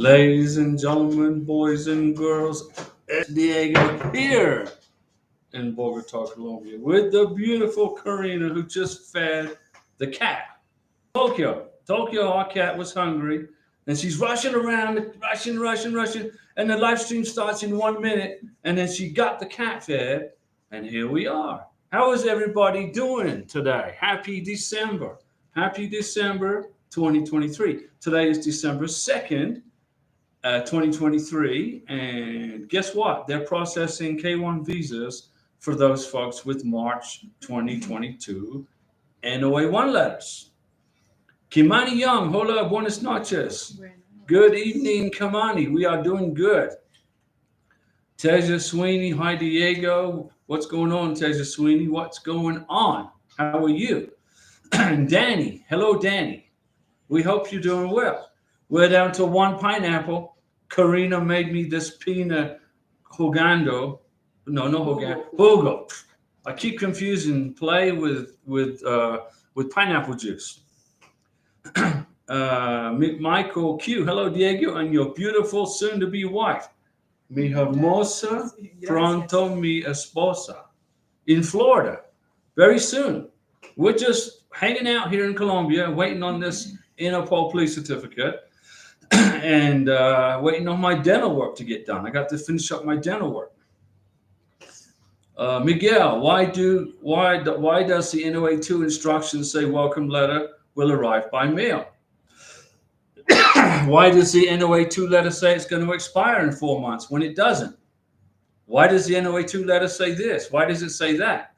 Ladies and gentlemen, boys and girls, it's Diego here in Bogota, Colombia, with the beautiful Karina who just fed the cat. Tokyo, our cat was hungry, and she's rushing around, rushing, and the live stream starts in 1 minute, and then she got the cat fed, and here we are. How is everybody doing today? Happy December 2023. Today is December 2nd. 2023, and guess what? They're processing K1 visas for those folks with March 2022 NOA1 letters. Kimani Young, hola, buenas noches. Good evening, Kimani. We are doing good. Teja Sweeney, hi Diego. What's going on, Teja Sweeney? What's going on? How are you? Danny, hello, Danny. We hope you're doing well. We're down to one pineapple. Karina made me this pina hogando. No, no hogando. Hogo. I keep confusing play with pineapple juice. Michael Q. Hello, Diego, and your beautiful soon-to-be wife. Mi hermosa pronto mi esposa. In Florida. Very soon. We're just hanging out here in Colombia, waiting on this Interpol police certificate. And waiting on my dental work to get done. I got to finish up my dental work. Miguel, why does the NOA2 instructions say welcome letter will arrive by mail? Why does the NOA2 letter say it's going to expire in 4 months when it doesn't? Why does the NOA2 letter say this? Why does it say that?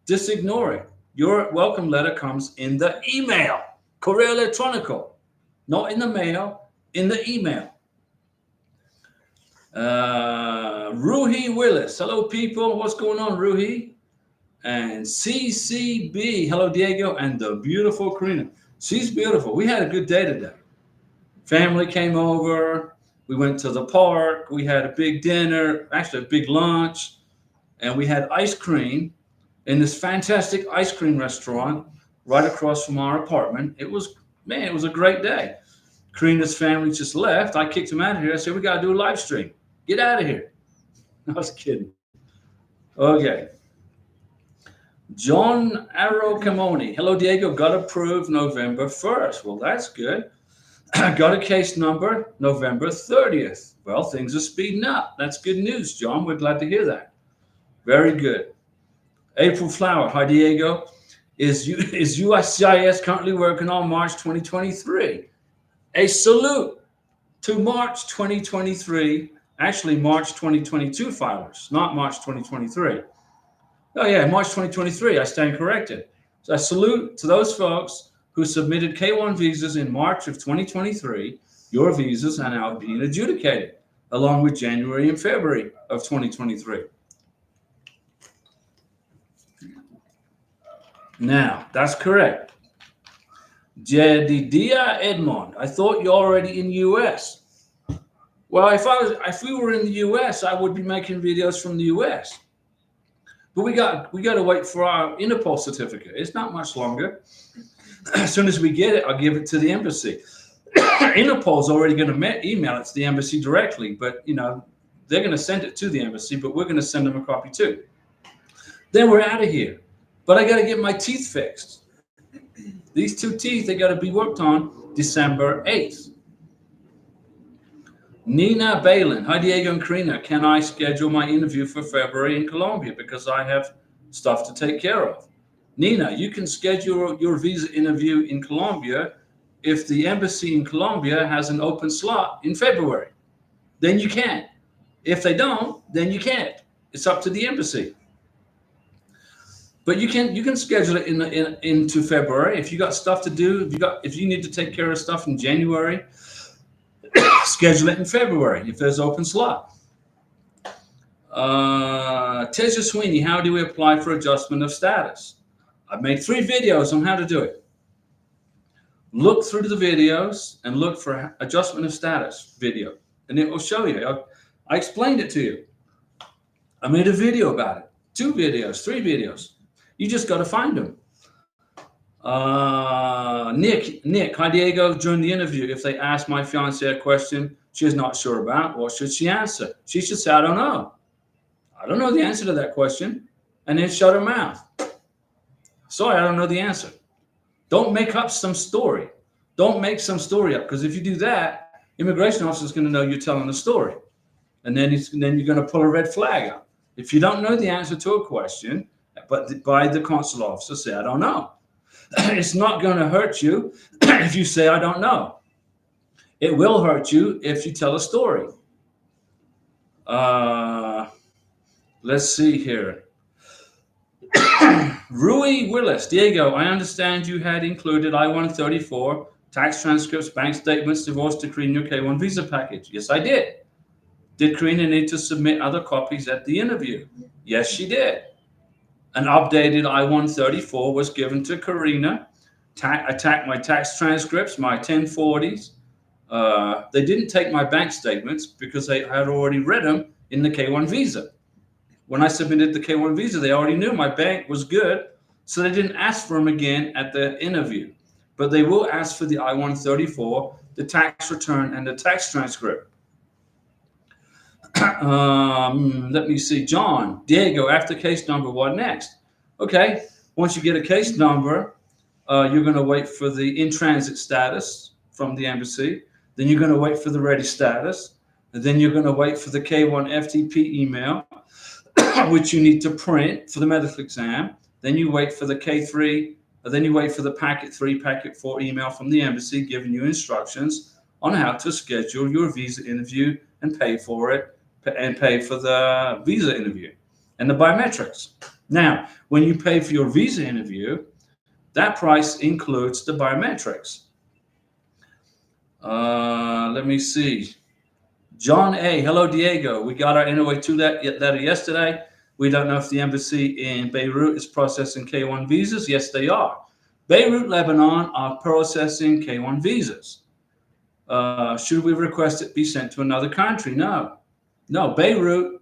Just ignore it. Your welcome letter comes in the email, correo electrónico, not in the mail. In the email. Ruhi Willis. Hello, people. What's going on, Ruhi? And CCB. Hello, Diego. And the beautiful Karina. She's beautiful. We had a good day today. Family came over. We went to the park. We had a big dinner, actually a big lunch. And we had ice cream in this fantastic ice cream restaurant right across from our apartment. It was a great day. Karina's family just left. I kicked him out of here. I said, we got to do a live stream. Get out of here. I was kidding. Okay. John Arrow Camoni. Hello, Diego. Got approved November 1st. Well, that's good. Got a case number November 30th. Well, things are speeding up. That's good news, John. We're glad to hear that. Very good. April Flower. Hi, Diego. Is USCIS currently working on March 2023? A salute to March 2023, actually March 2022 filers, not March 2023. Oh yeah, March 2023, I stand corrected. So I salute to those folks who submitted K1 visas in March of 2023. Your visas are now being adjudicated, along with January and February of 2023. Now, that's correct. Jedidia Edmond, I thought you're already in the U.S. Well, if we were in the U.S., I would be making videos from the U.S. But we got to wait for our Interpol certificate. It's not much longer. As soon as we get it, I'll give it to the embassy. Interpol's already going to email it to the embassy directly, but they're going to send it to the embassy, but we're going to send them a copy too. Then we're out of here. But I got to get my teeth fixed. These 2 teeth, they got to be worked on December 8th. Nina Balin. Hi, Diego and Karina. Can I schedule my interview for February in Colombia because I have stuff to take care of? Nina, you can schedule your visa interview in Colombia if the embassy in Colombia has an open slot in February. Then you can. If they don't, then you can't. It's up to the embassy. But you can schedule it into February if you got stuff to do. If you need to take care of stuff in January, schedule it in February if there's open slot. Teja Sweeney, how do we apply for adjustment of status? I've made 3 videos on how to do it. Look through the videos and look for adjustment of status video, and it will show you. I explained it to you. I made a video about it. 2 videos, 3 videos. You just got to find them. Nick, hi Diego. During the interview, if they ask my fiance a question she is not sure about, what should she answer? She should say, I don't know. I don't know the answer to that question. And then shut her mouth. Sorry, I don't know the answer. Don't make up some story. Don't make some story up, because if you do that, immigration officer is going to know you're telling a story, and then you're going to pull a red flag up. If you don't know the answer to a question, but by the consular officer, say I don't know. It's not going to hurt you if you say I don't know. It will hurt you if you tell a story. Uh, let's see here. Rui Willis, Diego, I understand you had included I-134, tax transcripts, bank statements, divorce decree in your K-1 visa package. Yes, I did. Did Karina need to submit other copies at the interview? Yes, she did. An updated I-134 was given to Karina. My tax transcripts, my 1040s. They didn't take my bank statements because they had already read them in the K-1 visa. When I submitted the K-1 visa, they already knew my bank was good, so they didn't ask for them again at the interview. But they will ask for the I-134, the tax return, and the tax transcript. Let me see. John, Diego, after case number, what next? Okay, once you get a case number, you're going to wait for the in-transit status from the embassy. Then you're going to wait for the ready status. And then you're going to wait for the K-1 FTP email, which you need to print for the medical exam. Then you wait for the K3, then you wait for the packet 3, packet 4 email from the embassy giving you instructions on how to schedule your visa interview and pay for it, and pay for the visa interview and the biometrics. Now, when you pay for your visa interview, that price includes the biometrics. Let me see. John A. Hello, Diego. We got our NOA2 letter yesterday. We don't know if the embassy in Beirut is processing K-1 visas. Yes, they are. Beirut, Lebanon are processing K-1 visas. Should we request it be sent to another country? No. No, Beirut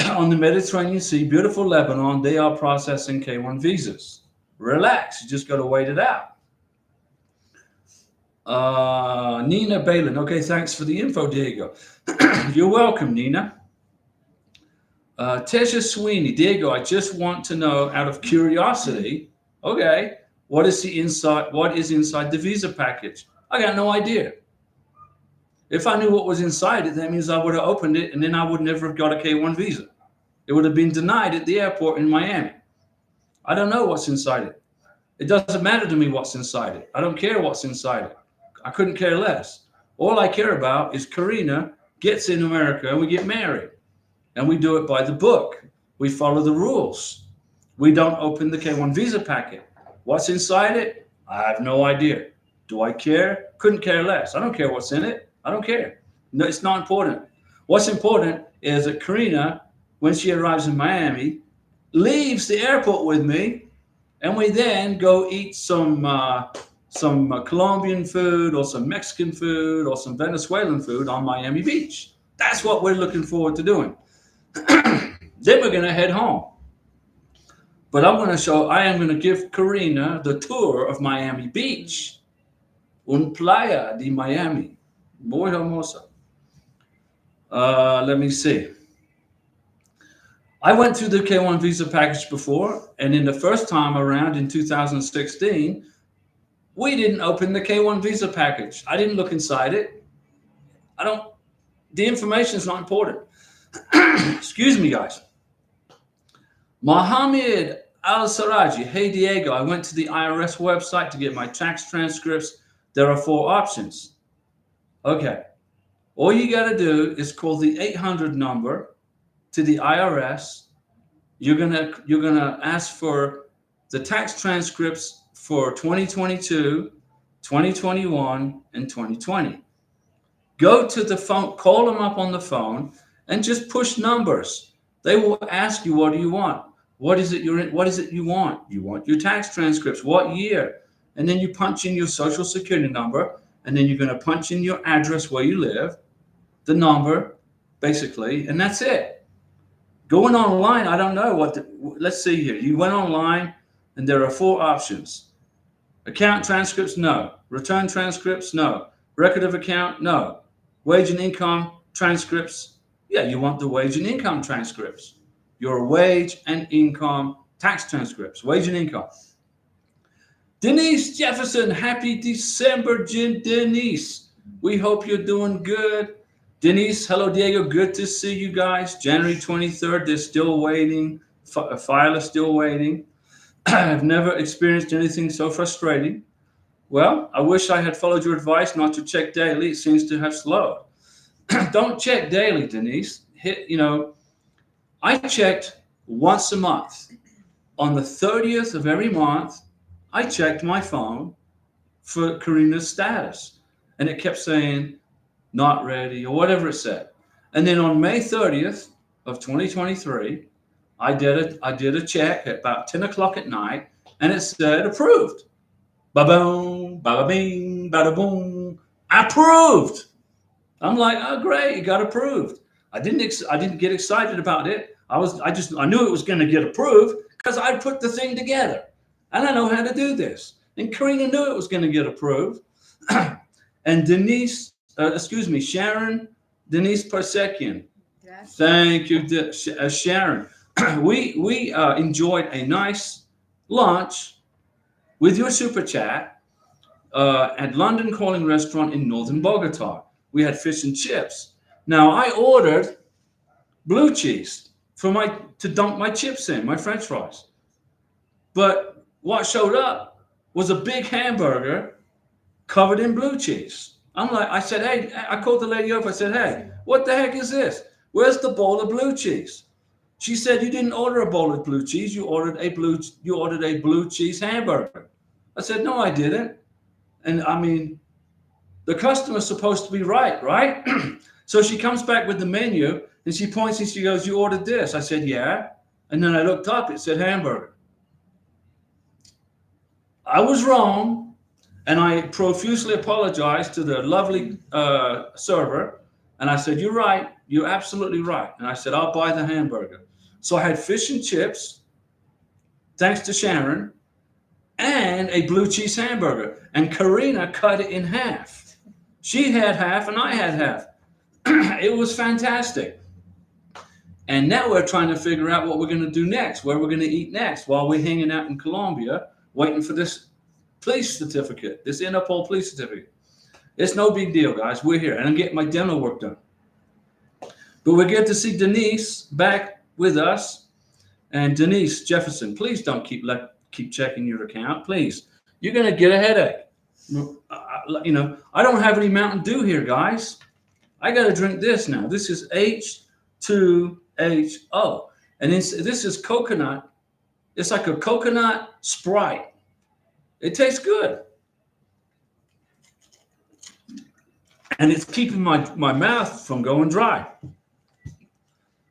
on the Mediterranean Sea, beautiful Lebanon, they are processing K-1 visas. Relax. You just got to wait it out. Nina Balin. Okay, thanks for the info, Diego. You're welcome, Nina. Tesha Sweeney. Diego, I just want to know, out of curiosity, okay, what is inside the visa package? I got no idea. If I knew what was inside it, that means I would have opened it, and then I would never have got a K-1 visa. It would have been denied at the airport in Miami. I don't know what's inside it. It doesn't matter to me what's inside it. I don't care what's inside it. I couldn't care less. All I care about is Karina gets in America and we get married. And we do it by the book. We follow the rules. We don't open the K-1 visa packet. What's inside it? I have no idea. Do I care? Couldn't care less. I don't care what's in it. I don't care. No, it's not important. What's important is that Karina, when she arrives in Miami, leaves the airport with me, and we then go eat some Colombian food or some Mexican food or some Venezuelan food on Miami Beach. That's what we're looking forward to doing. Then we're going to head home. But I am going to give Karina the tour of Miami Beach. Un playa de Miami. Muy hermosa. Let me see. I went through the K-1 visa package before, and in the first time around in 2016, we didn't open the K-1 visa package. I didn't look inside it. The information is not important. Excuse me, guys. Mohammed Al-Saraji. Hey, Diego, I went to the IRS website to get my tax transcripts. There are 4 options. Okay. All you got to do is call the 800 number to the IRS. You're gonna ask for the tax transcripts for 2022, 2021, and 2020. Go to the phone, call them up on the phone, and just push numbers. They will ask you, what do you want? What is it you want? You want your tax transcripts. What year? And then you punch in your social security number, and then you're going to punch in your address where you live, the number, basically, and that's it. Going online, I don't know let's see here. You went online, and there are 4 options. Account transcripts, no. Return transcripts, no. Record of account, no. Wage and income transcripts, yeah, you want the wage and income transcripts. Your wage and income tax transcripts, wage and income. Denise Jefferson, happy December, Denise. We hope you're doing good. Denise, hello, Diego. Good to see you guys. January 23rd, they're still waiting. File is still waiting. I've never experienced anything so frustrating. Well, I wish I had followed your advice not to check daily. It seems to have slowed. Don't check daily, Denise. I checked once a month. On the 30th of every month, I checked my phone for Karina's status. And it kept saying, not ready, or whatever it said. And then on May 30th of 2023, I did a check at about 10 o'clock at night, and it said approved. Ba-boom, ba-ba-bing, ba-da-boom. Approved. I'm like, oh great, it got approved. I didn't get excited about it. I knew it was going to get approved because I put the thing together, and I know how to do this. And Karina knew it was going to get approved. And Sharon Denise Persekian. Yes. Thank you, Sharon. We enjoyed a nice lunch with your super chat at London Calling Restaurant in Northern Bogota. We had fish and chips. Now I ordered blue cheese to dunk my chips in, my French fries. But what showed up was a big hamburger covered in blue cheese. I said, hey, I called the lady up. I said, hey, what the heck is this? Where's the bowl of blue cheese? She said, you didn't order a bowl of blue cheese. You ordered a blue cheese hamburger. I said, no, I didn't. And I mean, the customer's supposed to be right? So she comes back with the menu and she points and she goes, you ordered this. I said, yeah. And then I looked up, it said hamburger. I was wrong, and I profusely apologized to the lovely server. And I said, you're right. You're absolutely right. And I said, I'll buy the hamburger. So I had fish and chips, thanks to Sharon, and a blue cheese hamburger. And Karina cut it in half. She had half and I had half. It was fantastic. And now we're trying to figure out what we're going to do next, where we're going to eat next while we're hanging out in Colombia, waiting for this police certificate, this Interpol police certificate. It's no big deal, guys. We're here. And I'm getting my demo work done. But we're good to see Denise back with us. And Denise Jefferson, please don't keep checking your account. Please. You're going to get a headache. I don't have any Mountain Dew here, guys. I got to drink this now. This is H2HO. And this is coconut. It's like a coconut Sprite. It tastes good. And it's keeping my mouth from going dry.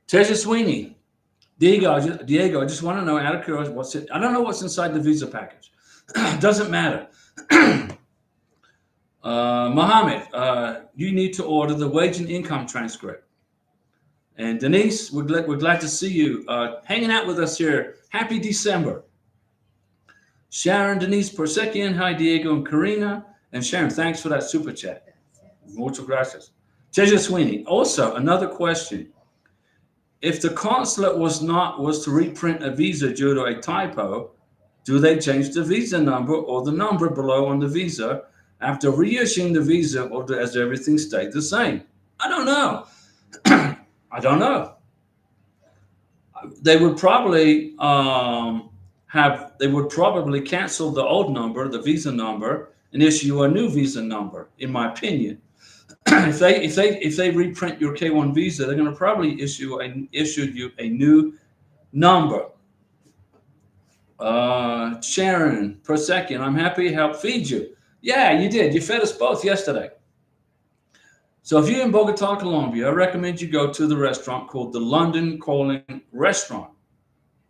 Teja Sweeney. Diego, I just want to know, out of curiosity, I don't know what's inside the visa package. Doesn't matter. Mohammed, you need to order the wage and income transcript. And Denise, we're glad to see you hanging out with us here. Happy December. Sharon Denise Persekian, hi Diego and Karina. And Sharon, thanks for that super chat. Muchas gracias. Teja Sweeney, also another question. If the consulate was to reprint a visa due to a typo, do they change the visa number or the number below on the visa after reissuing the visa, or does everything stay the same? I don't know. I don't know. They would probably cancel the old number, the visa number, and issue a new visa number, in my opinion. If they reprint your K1 visa, they're going to probably issue you a new number. Sharon Persekian, I'm happy to help feed you. Yeah, you did. You fed us both yesterday. So if you're in Bogota, Colombia, I recommend you go to the restaurant called the London Calling Restaurant.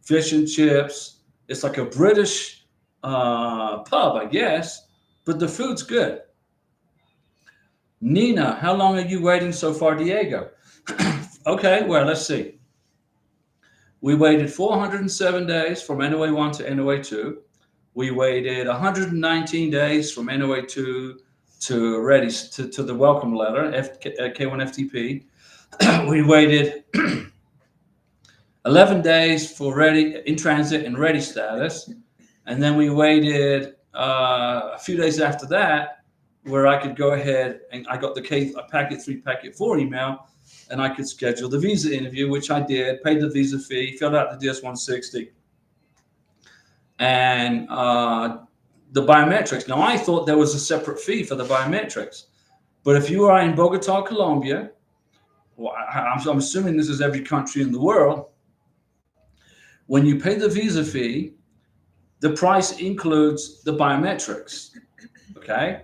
Fish and chips. It's like a British pub, I guess, but the food's good. Nina, how long are you waiting so far, Diego? Okay, well, let's see. We waited 407 days from NOA 1 to NOA 2. We waited 119 days from NOA2 to ready to the welcome letter, K1FTP. We waited 11 days for ready in transit and ready status, and then we waited a few days after that, where I could go ahead and I got the packet 3, packet 4 email, and I could schedule the visa interview, which I did. Paid the visa fee, filled out the DS-160, and the biometrics. Now I thought there was a separate fee for the biometrics, but if you are in Bogota, Colombia, well, I'm assuming this is every country in the world. When you pay the visa fee, the price includes the biometrics. Okay,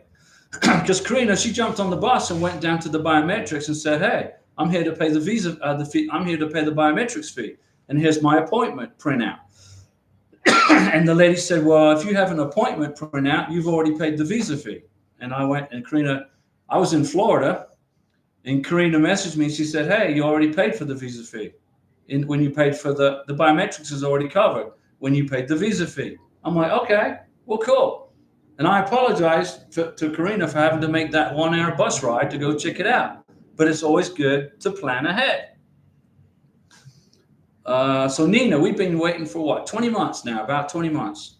because Karina, she jumped on the bus and went down to the biometrics and said, "Hey, I'm here to pay the visa the fee. I'm here to pay the biometrics fee, and here's my appointment printout." And the lady said, "Well, if you have an appointment printout, you've already paid the visa fee." And I went, and Karina, I was in Florida, and Karina messaged me. She said, "Hey, you already paid for the visa fee. When you paid for the biometrics is already covered when you paid the visa fee." I'm like, "Okay, well, cool." And I apologized to Karina for having to make that 1 hour bus ride to go check it out. But it's always good to plan ahead. So Nina, we've been waiting for what, 20 months now, about 20 months.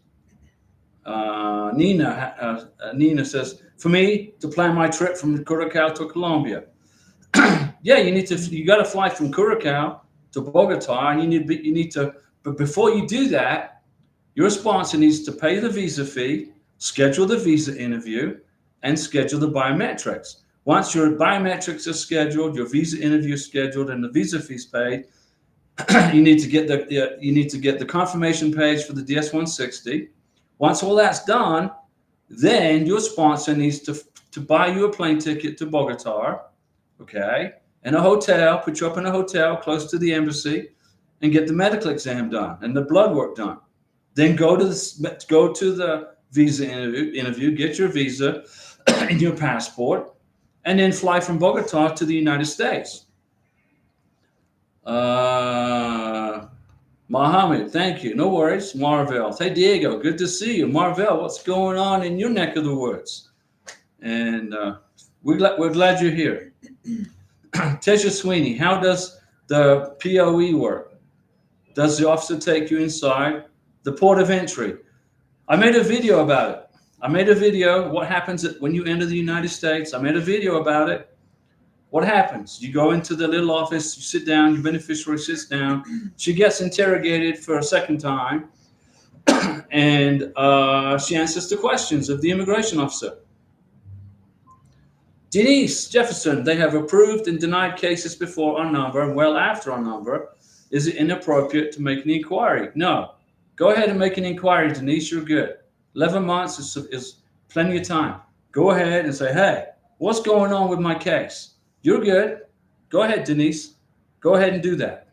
Nina says, for me to plan my trip from Curacao to Colombia. Yeah, you got to fly from Curacao to Bogota, and you need to, but before you do that, your sponsor needs to pay the visa fee, schedule the visa interview, and schedule the biometrics. Once your biometrics are scheduled, your visa interview is scheduled, and the visa fees paid, you need to get the confirmation page for the DS-160. Once all that's done, then your sponsor needs to buy you a plane ticket to Bogota, okay, and a hotel, put you up in a hotel close to the embassy, and get the medical exam done and the blood work done. Then go to the visa interview, get your visa and your passport, and then fly from Bogota to the United States. Mohammed, thank you. No worries. Marvel. Hey, Diego, good to see you. Marvel, what's going on in your neck of the woods? And we're glad you're here. Tesha Sweeney, how does the POE work? Does the officer take you inside the port of entry? I made a video about it. I made a video, what happens when you enter the United States. I made a video about it. What happens? You go into the little office, you sit down, your beneficiary sits down. She gets interrogated for a second time, and she answers the questions of the immigration officer. Denise Jefferson, they have approved and denied cases before our number and well after our number. Is it inappropriate to make an inquiry? No. Go ahead and make an inquiry, Denise. You're good. 11 months is plenty of time. Go ahead and say, hey, what's going on with my case? You're good. Go ahead, Denise. Go ahead and do that.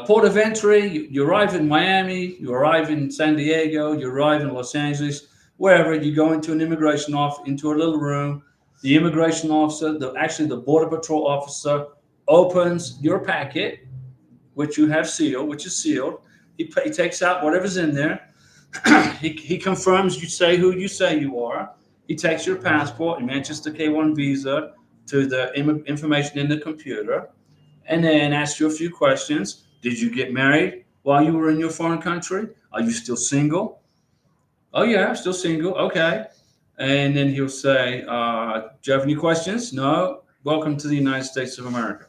Port of entry, you arrive in Miami, you arrive in San Diego, you arrive in Los Angeles, wherever. You go into an immigration office, into a little room. The immigration officer, the Border Patrol officer, opens your packet, which you have sealed, which is sealed. He takes out whatever's in there. he confirms you say who you say you are. He takes your passport, he matches the K1 visa to the information in the computer, and then asks you a few questions. Did you get married while you were in your foreign country? Are you still single? Oh, yeah, I'm still single. Okay. And then he'll say, do you have any questions? No. Welcome to the United States of America.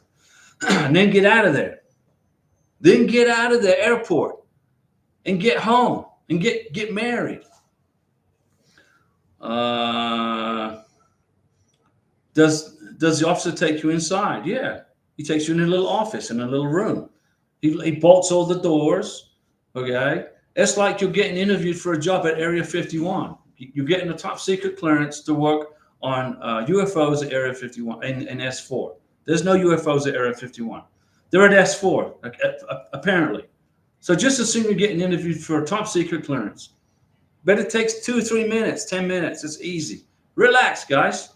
And then get out of there. Then get out of the airport and get home and get married. Does the officer take you inside? Yeah. He takes you in a little office, in a little room. He bolts all the doors. Okay. It's like you're getting interviewed for a job at Area 51. You're getting a top secret clearance to work on UFOs at Area 51 and S4. There's no UFOs at Area 51. They're at S4, apparently. So just assume you're getting interviewed for a top secret clearance. But it takes 2 or 3 minutes, 10 minutes. It's easy. Relax, guys.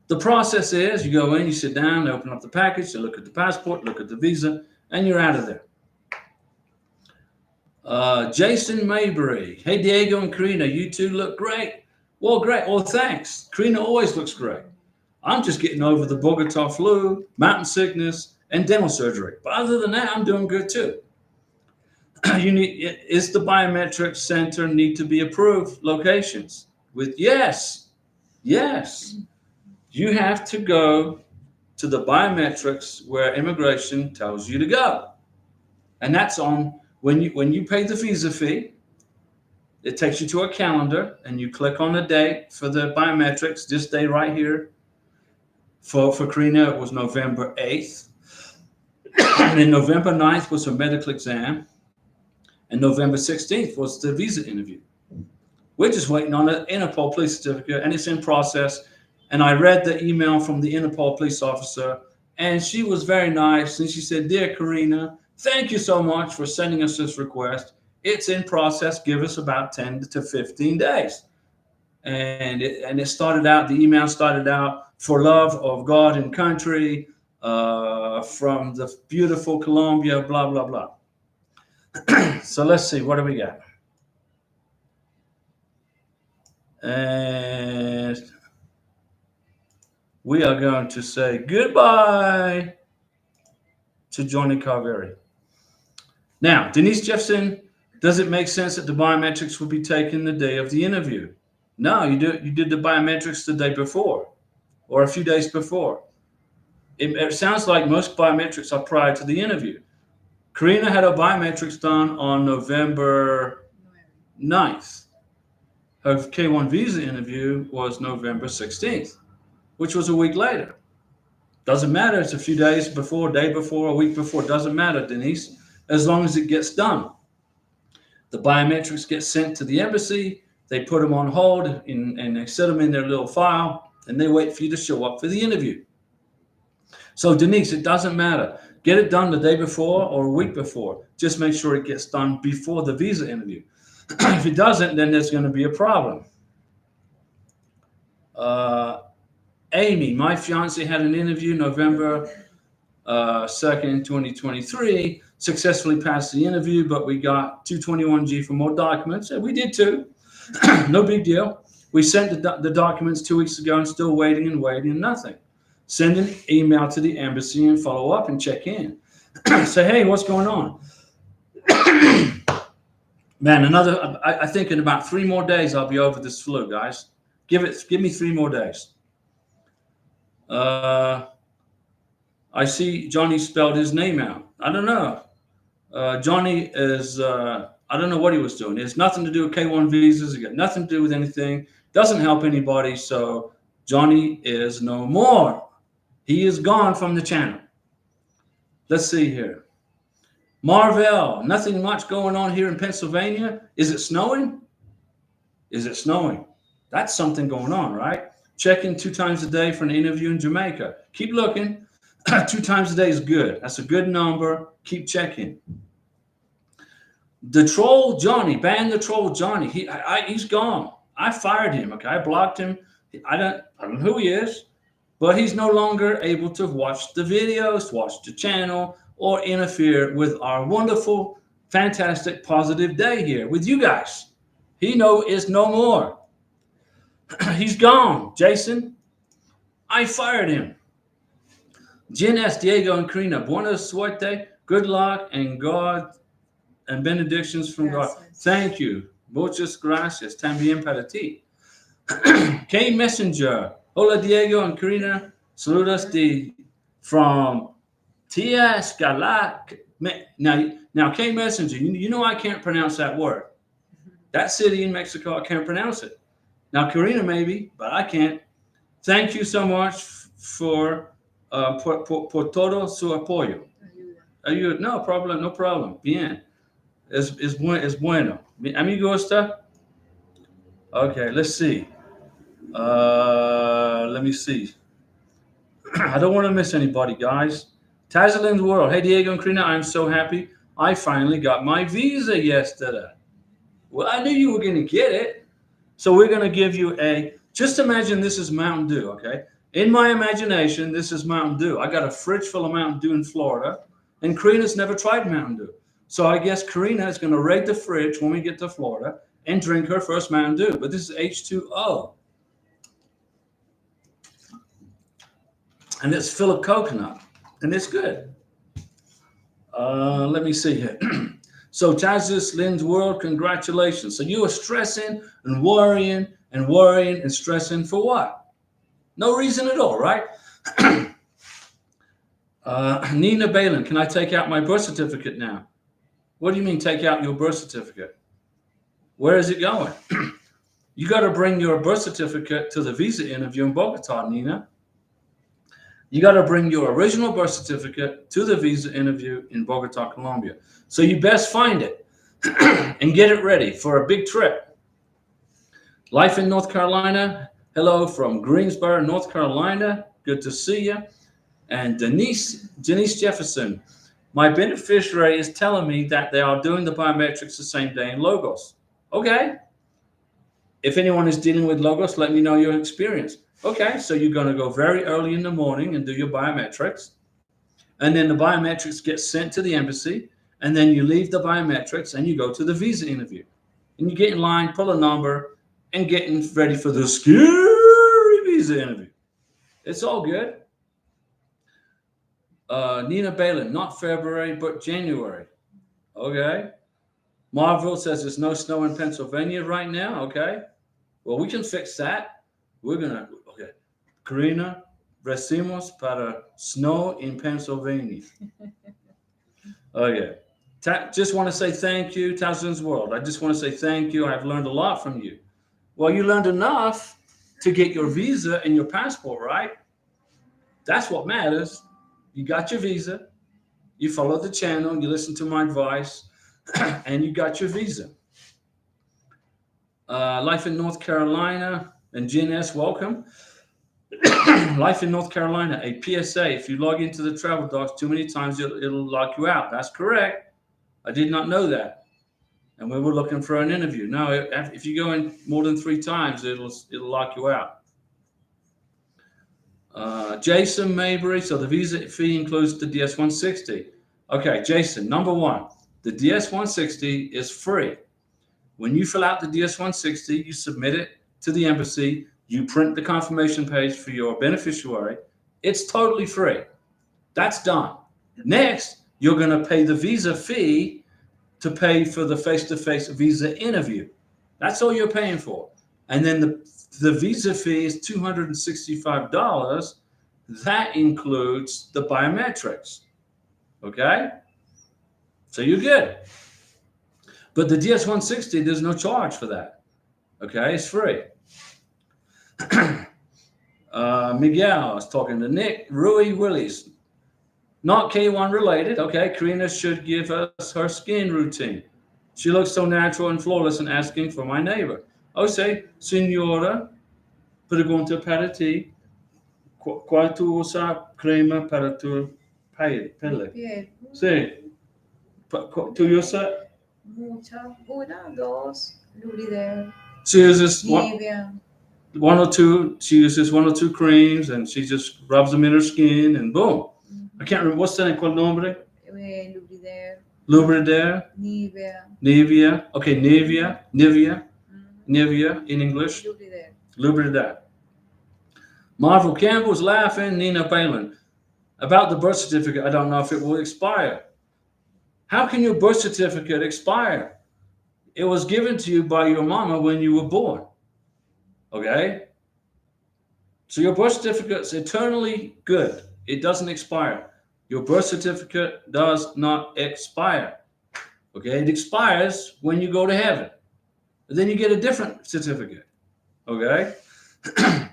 The process is you go in, you sit down, they open up the package, they look at the passport, look at the visa, and you're out of there. Jason Maybury. Hey, Diego and Karina, you two look great. Well, great. Well, thanks. Karina always looks great. I'm just getting over the Bogota flu, mountain sickness, and dental surgery. But other than that, I'm doing good too. Is the biometric center need to be approved locations? With yes. You have to go to the biometrics where immigration tells you to go. And that's on when you pay the visa fee, it takes you to a calendar and you click on the date for the biometrics. This day right here for Karina, it was November 8th. And then November 9th was her medical exam. And November 16th was the visa interview. We're just waiting on an Interpol police certificate, and it's in process. And I read the email from the Interpol police officer, and she was very nice. And she said, "Dear Karina, thank you so much for sending us this request. It's in process. Give us about 10 to 15 days." And it started out, the email started out, "For love of God and country, from the beautiful Colombia, blah, blah, blah." So let's see, what do we got? And we are going to say goodbye to Johnny Carveri. Now, Denise Jeffson, does it make sense that the biometrics will be taken the day of the interview? No, you did the biometrics the day before or a few days before. It sounds like most biometrics are prior to the interview. Karina had her biometrics done on November 9th. Her K1 visa interview was November 16th, which was a week later. Doesn't matter. It's a few days before, day before, a week before. Doesn't matter, Denise, as long as it gets done. The biometrics get sent to the embassy. They put them on hold and they set them in their little file, and they wait for you to show up for the interview. So, Denise, it doesn't matter. Get it done the day before or a week before. Just make sure it gets done before the visa interview. If it doesn't, then there's going to be a problem. Amy, my fiance had an interview November 2nd, 2023. Successfully passed the interview, but we got 221G for more documents. And we did too. No big deal. We sent the documents 2 weeks ago and still waiting and nothing. Send an email to the embassy and follow up and check in. Say, hey, what's going on? Man, I think in about 3 more days I'll be over this flu, guys. Give me 3 more days. I see Johnny spelled his name out. I don't know. Johnny is, I don't know what he was doing. It has nothing to do with K1 visas. It got nothing to do with anything. Doesn't help anybody. So Johnny is no more. He is gone from the channel. Let's see here. Marvell, nothing much going on here in Pennsylvania. Is it snowing? Is it snowing? That's something going on, right? Checking 2 times a day for an interview in Jamaica. Keep looking. 2 times a day is good. That's a good number. Keep checking. The troll Johnny, ban the troll Johnny. He's gone. I fired him. Okay, I blocked him. I don't know who he is, but he's no longer able to watch the videos, watch the channel, or interfere with our wonderful, fantastic, positive day here with you guys. He is no more. He's gone, Jason. I fired him. Jen S. Diego and Karina, buena suerte, good luck, and God and benedictions from God. Thank you. Muchas gracias. También para ti. K Messenger. Hola, Diego and Karina. Saludos from Tia Escala. Now, K Messenger, you know I can't pronounce that word. That city in Mexico, I can't pronounce it. Now, Karina maybe, but I can't. Thank you so much por todo su apoyo. No problem. Bien. Es bueno. A mí gusta. Okay, let's see. Let me see. I don't want to miss anybody, guys. Tazalin's World. Hey, Diego and Karina, I'm so happy. I finally got my visa yesterday. Well, I knew you were going to get it. So we're going to give you just imagine this is Mountain Dew, okay? In my imagination, this is Mountain Dew. I got a fridge full of Mountain Dew in Florida, and Karina's never tried Mountain Dew. So I guess Karina is going to raid the fridge when we get to Florida and drink her first Mountain Dew. But this is H2O. And it's full of coconut. And it's good. Let me see here. So Tazis Lynn's World, congratulations. So you are stressing and worrying and stressing for what? No reason at all, right? Nina Balin, can I take out my birth certificate now? What do you mean take out your birth certificate? Where is it going? You got to bring your birth certificate to the visa interview in Bogota, Nina. You got to bring your original birth certificate to the visa interview in Bogota, Colombia. So you best find it and get it ready for a big trip. Life in North Carolina. Hello from Greensboro, North Carolina. Good to see you. And Denise Jefferson. My beneficiary is telling me that they are doing the biometrics the same day in Logos. Okay. If anyone is dealing with Logos, let me know your experience. Okay, so you're going to go very early in the morning and do your biometrics. And then the biometrics get sent to the embassy. And then you leave the biometrics and you go to the visa interview. And you get in line, pull a number, and getting ready for the scary visa interview. It's all good. Nina Balin, not February, but January. Okay. Marvel says there's no snow in Pennsylvania right now. Okay. Well, we can fix that. We're going to, okay. Karina, recimos para snow in Pennsylvania. Okay. Just want to say thank you, Townsend's World. I just want to say thank you. I've learned a lot from you. Well, you learned enough to get your visa and your passport, right? That's what matters. You got your visa. You followed the channel. You listened to my advice. And you got your visa. Life in North Carolina. And Jen S., welcome. Life in North Carolina, a PSA. If you log into the travel docs too many times, it'll lock you out. That's correct. I did not know that. And we were looking for an interview. No, if you go in more than 3 times, it'll lock you out. Jason Mabry, so the visa fee includes the DS-160. Okay, Jason, number 1, the DS-160 is free. When you fill out the DS-160, you submit it to the embassy, you print the confirmation page for your beneficiary. It's totally free. That's done. Next, you're going to pay the visa fee to pay for the face-to-face visa interview. That's all you're paying for. And then the visa fee is $265. That includes the biometrics. Okay? So you're good. But the DS-160, there's no charge for that. Okay? It's free. Miguel is talking to Nick. Rui Willis. Not K1 related. Okay, Karina should give us her skin routine. She looks so natural and flawless and asking for my neighbor. Oh, say, Signora, pergunta para ti, qual tu usa crema para tu pele? Sí. Tu usa? Mucha. 1, 2, Lubrider. She uses Nivea. 1 or 2. She uses 1 or 2 creams and she just rubs them in her skin and boom. I can't remember what's that called nombre? Lubrider. Lubrider. Nivea. Okay, Nivea. Nivea in English. Lubrider. Marvel Campbell's laughing. Nina Palin. About the birth certificate, I don't know if it will expire. How can your birth certificate expire? It was given to you by your mama when you were born. Okay? So your birth certificate's eternally good. It doesn't expire. Your birth certificate does not expire. Okay? It expires when you go to heaven. And then you get a different certificate. Okay?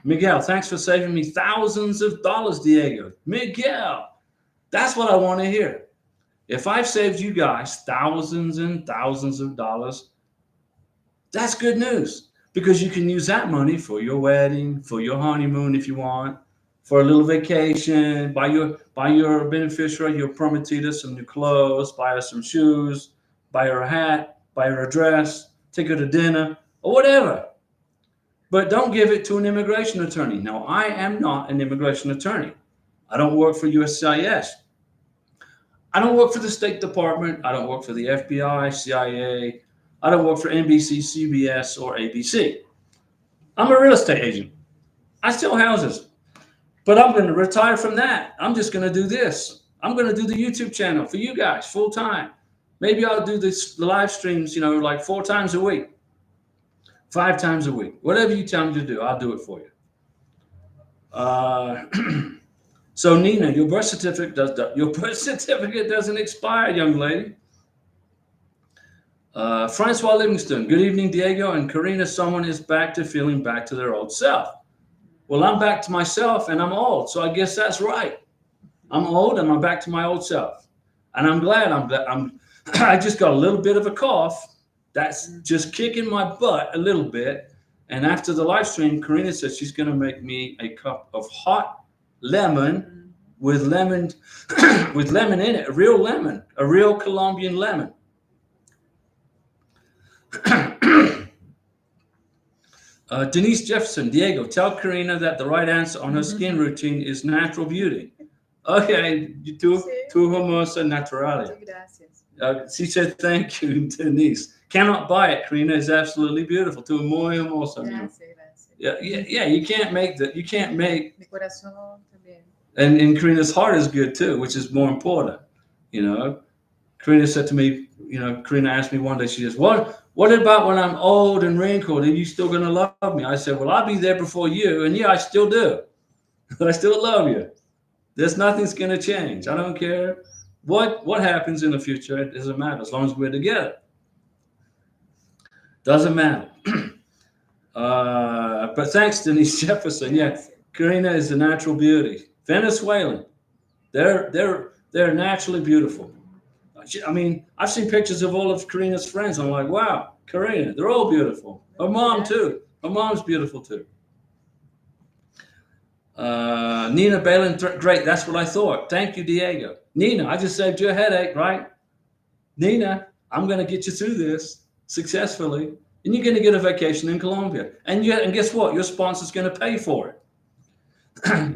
Miguel, thanks for saving me thousands of dollars, Diego. Miguel, that's what I want to hear. If I've saved you guys thousands and thousands of dollars, that's good news because you can use that money for your wedding, for your honeymoon if you want, for a little vacation, buy your beneficiary, your prometida, some new clothes, buy her some shoes, buy her a hat, buy her a dress, take her to dinner, or whatever. But don't give it to an immigration attorney. Now, I am not an immigration attorney. I don't work for USCIS. I don't work for the State Department. I don't work for the FBI, CIA. I don't work for NBC, CBS, or ABC. I'm a real estate agent. I sell houses, but I'm going to retire from that. I'm just going to do this. I'm going to do the YouTube channel for you guys full time. Maybe I'll do the live streams, like 4 times a week, 5 times a week. Whatever you tell me to do, I'll do it for you. So Nina, your birth certificate doesn't expire, young lady. Francois Livingston, good evening, Diego and Karina. Someone is back to feeling back to their old self. Well, I'm back to myself and I'm old, so I guess that's right. I'm old and I'm back to my old self. And I'm glad I just got a little bit of a cough. That's just kicking my butt a little bit. And after the live stream, Karina said she's going to make me a cup of hot lemon with lemon in it, a real Colombian lemon. Denise Jefferson, Diego, tell Karina that the right answer on her skin routine is natural beauty. Okay, tu hermosa naturalia. She said thank you, Denise. Cannot buy it. Karina is absolutely beautiful. Tu muy hermosa. Yeah. You can't make. And Karina's heart is good too, which is more important. Karina said to me, Karina asked me one day, she says, what about when I'm old and wrinkled? Are you still going to love me? I said, well, I'll be there before you. And yeah, I still do. I still love you. There's nothing's going to change. I don't care what happens in the future. It doesn't matter as long as we're together. Doesn't matter. But thanks, Denise Jefferson. Yeah, Karina is a natural beauty. Venezuelan. They're naturally beautiful. I mean, I've seen pictures of all of Karina's friends. I'm like, wow, Karina, they're all beautiful. Her mom, too. Her mom's beautiful, too. Nina Balin, great. That's what I thought. Thank you, Diego. Nina, I just saved you a headache, right? Nina, I'm going to get you through this successfully. And you're going to get a vacation in Colombia. And guess what? Your sponsor's going to pay for it.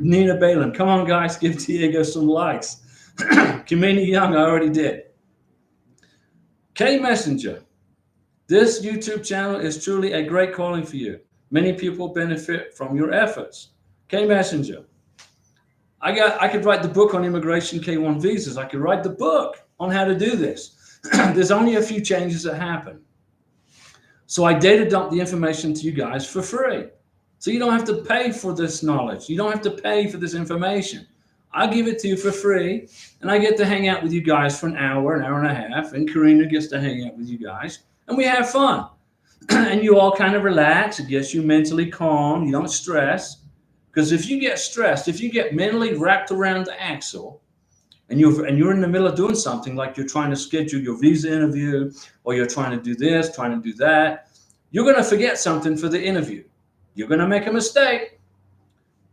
Nina Balin, come on, guys, give Diego some likes. Kamini Young, I already did. K Messenger, this YouTube channel is truly a great calling for you. Many people benefit from your efforts. K Messenger, I could write the book on immigration K1 visas. I could write the book on how to do this. There's only a few changes that happen. So I data dump the information to you guys for free. So you don't have to pay for this knowledge. You don't have to pay for this information. I give it to you for free, and I get to hang out with you guys for an hour and a half, and Karina gets to hang out with you guys, and we have fun. And you all kind of relax. It gets you mentally calm. You don't stress. Because if you get stressed, if you get mentally wrapped around the axle, and you're in the middle of doing something, like you're trying to schedule your visa interview, or you're trying to do this, trying to do that, you're going to forget something for the interview. You're going to make a mistake.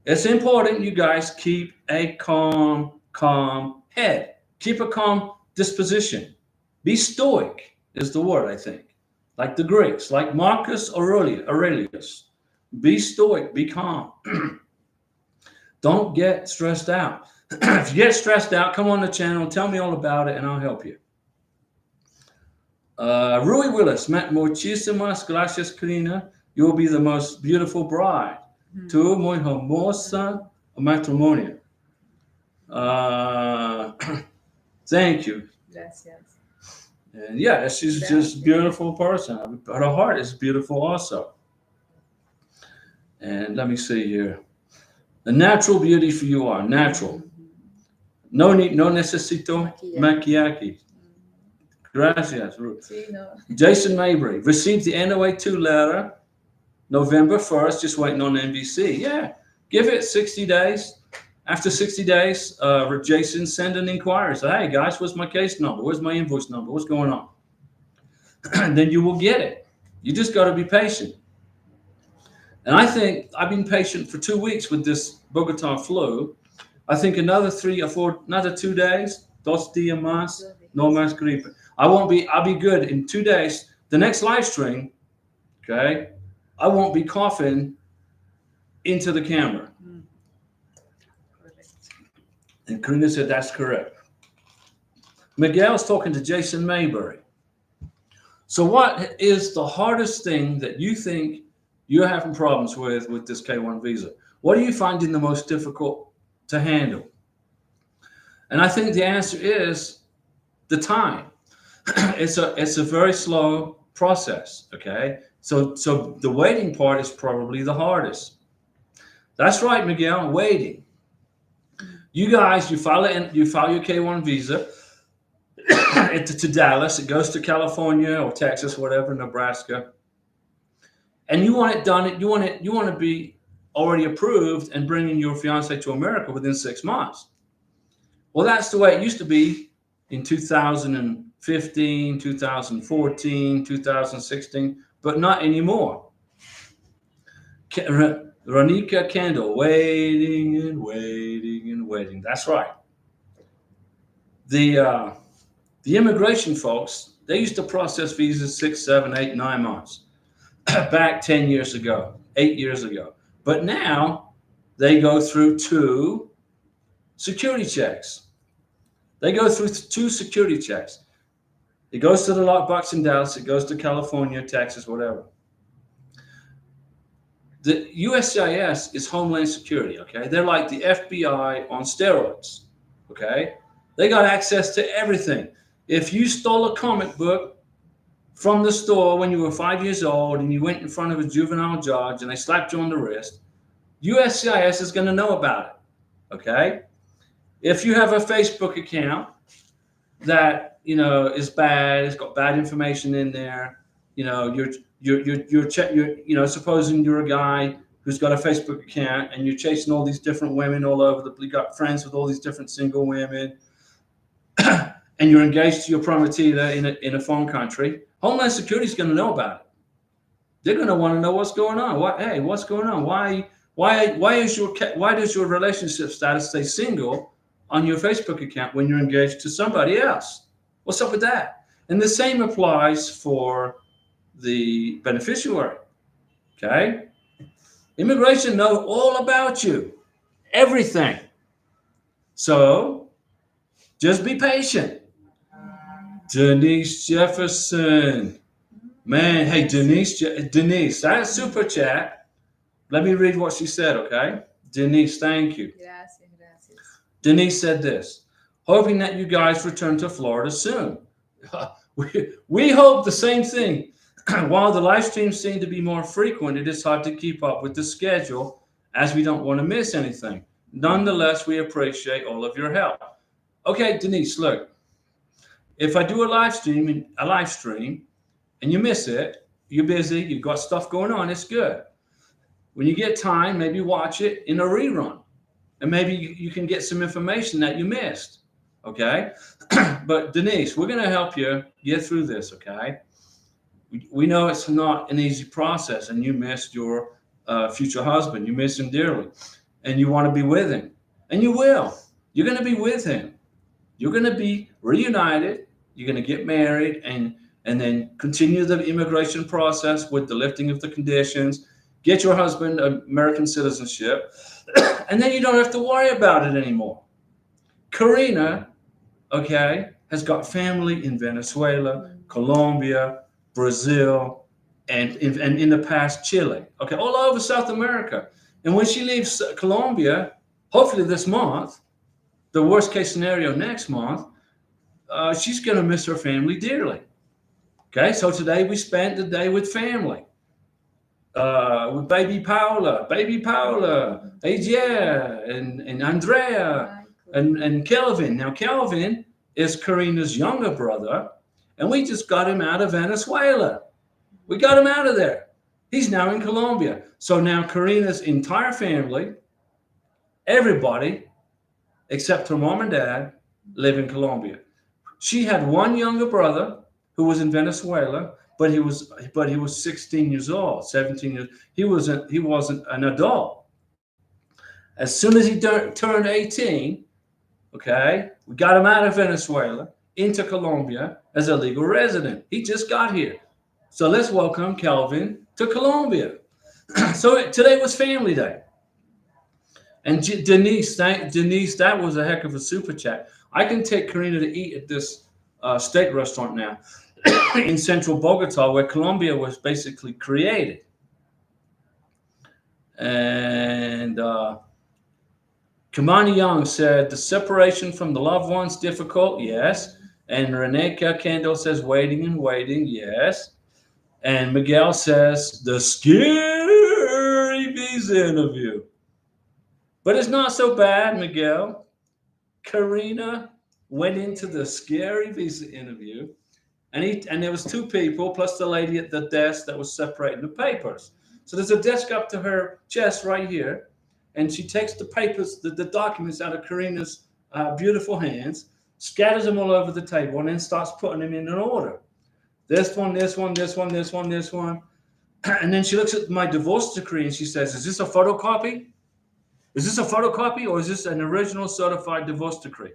It's important you guys keep a calm head. Keep a calm disposition. Be stoic is the word, I think. Like the Greeks, like Marcus Aurelius. Be stoic, be calm. Don't get stressed out. If you get stressed out, come on the channel, tell me all about it, and I'll help you. Rui Willis, muchísimas gracias, Karina. You will be the most beautiful bride. Tu muy hermosa matrimonio. Thank you. Gracias. And yeah, she's just a beautiful person. But her heart is beautiful also. And let me see here. The natural beauty for you are natural. No necesito maquillaje. Gracias. Sí, no. Jason Mabry received the NOA2 letter November 1st, just waiting on NBC. Yeah, give it 60 days. After 60 days, Jason send an inquiry. Say, hey, guys, what's my case number? Where's my invoice number? What's going on? And then you will get it. You just got to be patient. And I think I've been patient for 2 weeks with this Bogota flu. I think another 2 days, 2 días más, no más gripe. I'll be good in 2 days. The next live stream, okay, I won't be coughing into the camera. Correct. And Karina said that's correct. Miguel's talking to Jason Mayberry. So what is the hardest thing that you think you're having problems with this K1 visa? What are you finding the most difficult to handle? And I think the answer is the time. It's a very slow process. Okay, so the waiting part is probably the hardest. That's right, Miguel. Waiting. You guys, you file your K1 visa to Dallas. It goes to California or Texas, whatever, Nebraska, and you want it done. You want to be already approved and bringing your fiance to America within 6 months. Well, that's the way it used to be in 2015, 2014, 2016, but not anymore. Ronika Kendall, waiting and waiting and waiting. That's right. The immigration folks, they used to process visas 6, 7, 8, 9 months back 10 years ago, 8 years ago. But now they go through 2 security checks. They go through 2 security checks. It goes to the lockbox in Dallas. It goes to California, Texas, whatever. The USCIS is Homeland Security, okay? They're like the FBI on steroids, okay? They got access to everything. If you stole a comic book from the store when you were 5 years old and you went in front of a juvenile judge and they slapped you on the wrist, USCIS is going to know about it, okay? If you have a Facebook account that is bad, it's got bad information in there, supposing you're a guy who's got a Facebook account and you're chasing all these different women all over you got friends with all these different single women, and you're engaged to your prometida in a foreign country, Homeland Security is going to know about it. They're going to want to know what's going on. What's going on? Why does your relationship status stay single on your Facebook account when you're engaged to somebody else? What's up with that? And the same applies for the beneficiary. Okay? Immigration knows all about you, everything. So just be patient. Denise Jefferson. Man, hey, Denise, that's super chat. Let me read what she said, okay? Denise, thank you. Gracias. Denise said this, hoping that you guys return to Florida soon. We hope the same thing. While the live streams seem to be more frequent, it is hard to keep up with the schedule as we don't want to miss anything. Nonetheless, we appreciate all of your help. Okay, Denise, look, if I do a live stream and you miss it, you're busy, you've got stuff going on, it's good. When you get time, maybe watch it in a rerun. And maybe you can get some information that you missed, okay? But Denise, we're going to help you get through this, okay? We know it's not an easy process, and you missed your future husband. You miss him dearly, and you want to be with him. And you will. You're going to be with him. You're going to be reunited. You're going to get married and then continue the immigration process with the lifting of the conditions, get your husband American citizenship, and then you don't have to worry about it anymore. Karina, okay, has got family in Venezuela, Colombia, Brazil, and in the past, Chile, okay, all over South America. And when she leaves Colombia, hopefully this month, the worst case scenario next month, she's going to miss her family dearly. Okay, so today we spent the day with family. With baby Paula, Adia, and Andrea, and Kelvin. Now, Kelvin is Karina's younger brother, and we just got him out of Venezuela. We got him out of there. He's now in Colombia. So now Karina's entire family, everybody, except her mom and dad, live in Colombia. She had one younger brother who was in Venezuela, but he was 16 years old, 17 years. He wasn't an adult. As soon as he turned 18, okay, we got him out of Venezuela into Colombia as a legal resident. He just got here. So let's welcome Kelvin to Colombia. So today was family day. And Denise, that was a heck of a super chat. I can take Karina to eat at this steak restaurant now in central Bogota, where Colombia was basically created. And Kamani Young said, the separation from the loved ones difficult, yes. And Reneka Kendall says, waiting and waiting, yes. And Miguel says, the scary visa interview. But it's not so bad, Miguel. Karina went into the scary visa interview, and there was two people plus the lady at the desk that was separating the papers. So there's a desk up to her chest right here, and she takes the papers, the documents out of Karina's beautiful hands, scatters them all over the table, and then starts putting them in an order. This one, this one, this one, this one, this one. And then she looks at my divorce decree and she says, is this a photocopy? Is this a photocopy or is this an original certified divorce decree?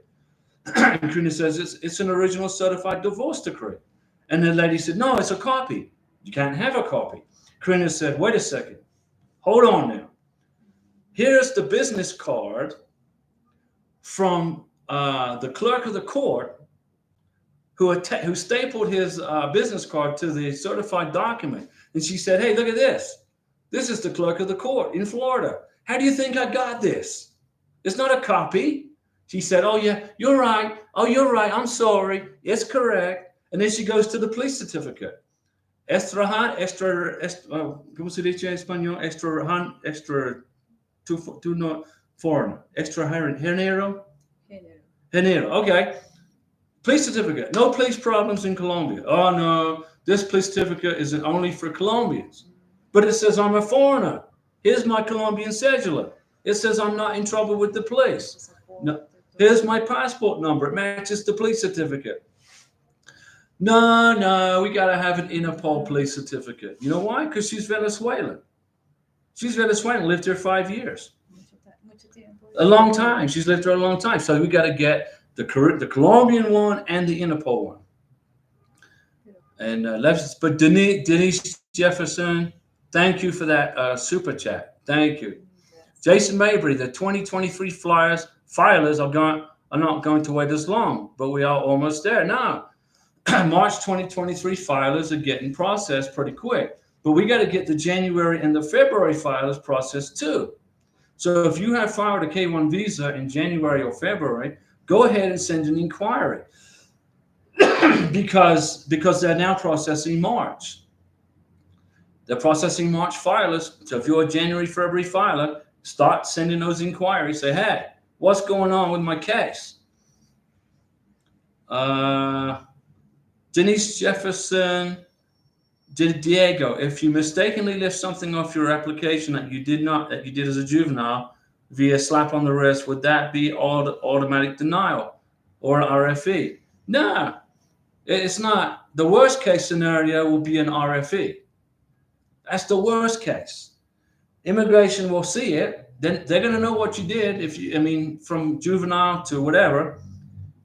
And Karina says, it's an original certified divorce decree. And the lady said, no, it's a copy. You can't have a copy. Karina said, wait a second. Hold on now. Here's the business card from the clerk of the court who stapled his business card to the certified document. And she said, hey, look at this. This is the clerk of the court in Florida. How do you think I got this? It's not a copy. She said, oh, yeah, you're right. Oh, you're right. I'm sorry. It's correct. And then she goes to the police certificate. ¿Cómo se dice en español? Género. Okay. Police certificate. No police problems in Colombia. Oh, no. This police certificate is only for Colombians. But it says I'm a foreigner. Here's my Colombian cedula. It says I'm not in trouble with the police. No. Here's my passport number. It matches the police certificate. No, we got to have an Interpol police certificate. You know why? Because she's Venezuelan. She's Venezuelan, lived here 5 years. A long time. She's lived here a long time. So we got to get the Colombian one and the Interpol one. And but Denise Jefferson, thank you for that super chat. Thank you. Jason Mabry, the 2023 filers are not going to wait as long, but we are almost there now. March 2023 filers are getting processed pretty quick, but we got to get the January and the February filers processed too. So if you have filed a K1 visa in January or February, go ahead and send an inquiry because they're now processing March. They're processing March filers. So if you're a January, February filer, start sending those inquiries. Say, hey, what's going on with my case? Denise Jefferson, Diego, if you mistakenly lift something off your application that you did as a juvenile via slap on the wrist, would that be automatic denial or RFE? No, it's not. The worst case scenario will be an RFE. That's the worst case. Immigration will see it. Then they're going to know what you did from juvenile to whatever.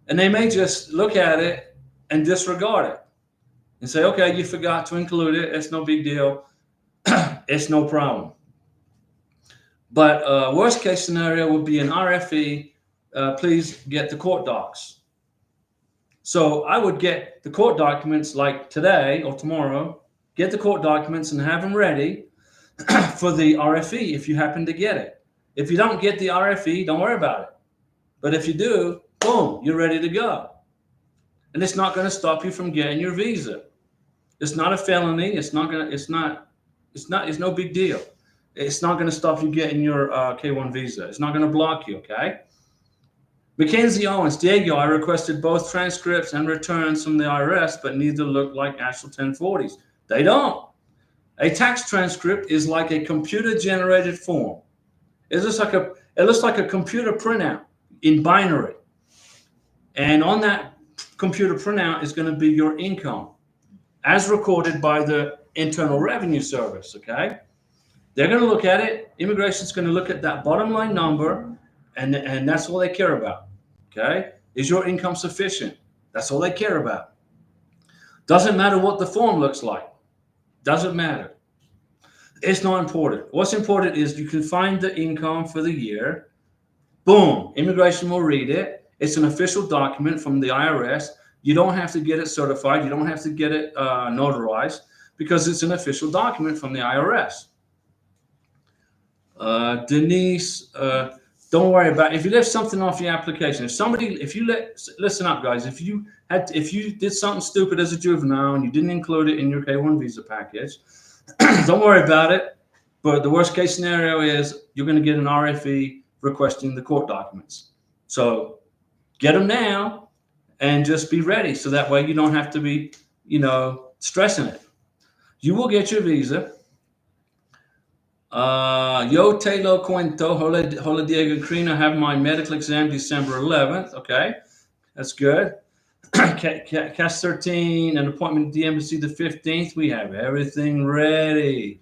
And they may just look at it and disregard it and say, okay, you forgot to include it. It's no big deal. It's no problem. But worst case scenario would be an RFE. Please get the court docs. So I would get the court documents like today or tomorrow, get the court documents and have them ready for the RFE if you happen to get it. If you don't get the RFE, don't worry about it. But if you do, boom, you're ready to go. And it's not going to stop you from getting your visa. It's not a felony. It's no big deal. It's not going to stop you getting your K1 visa. It's not going to block you, okay? Mackenzie Owens, Diego, I requested both transcripts and returns from the IRS, but neither look like actual 1040s. They don't. A tax transcript is like a computer-generated form. It looks like a computer printout in binary. And on that computer printout is going to be your income as recorded by the Internal Revenue Service, okay? They're going to look at it. Immigration's going to look at that bottom line number, and that's all they care about, okay? Is your income sufficient? That's all they care about. Doesn't matter what the form looks like. Doesn't matter. It's not important. What's important is you can find the income for the year. Boom. Immigration will read it. It's an official document from the IRS. You don't have to get it certified. You don't have to get it notarized because it's an official document from the IRS. Denise, don't worry about it. If you left something off your application. Listen up, guys. If you did something stupid as a juvenile and you didn't include it in your K-1 visa package, don't worry about it. But the worst case scenario is you're going to get an RFE requesting the court documents. So get them now and just be ready. So that way you don't have to be, stressing it. You will get your visa. Yo te lo cuento. Hola Diego and Karina. Have my medical exam December 11th. Okay, that's good. Cast 13, an appointment at the embassy the 15th. We have everything ready.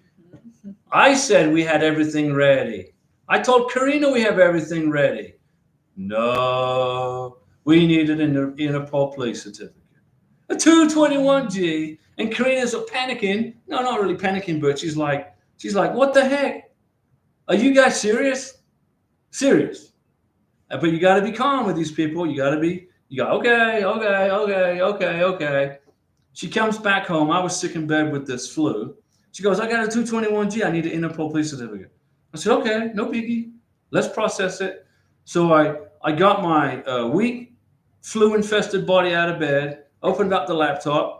I said we had everything ready. I told Karina we have everything ready. No, we needed an Interpol police certificate. A 221G. And Karina's panicking. No, not really panicking, but she's like, what the heck? Are you guys serious? Serious. But you got to be calm with these people. Okay. She comes back home. I was sick in bed with this flu. She goes, I got a 221G. I need an Interpol police certificate. I said, okay, no biggie. Let's process it. So I got my weak flu-infested body out of bed, opened up the laptop,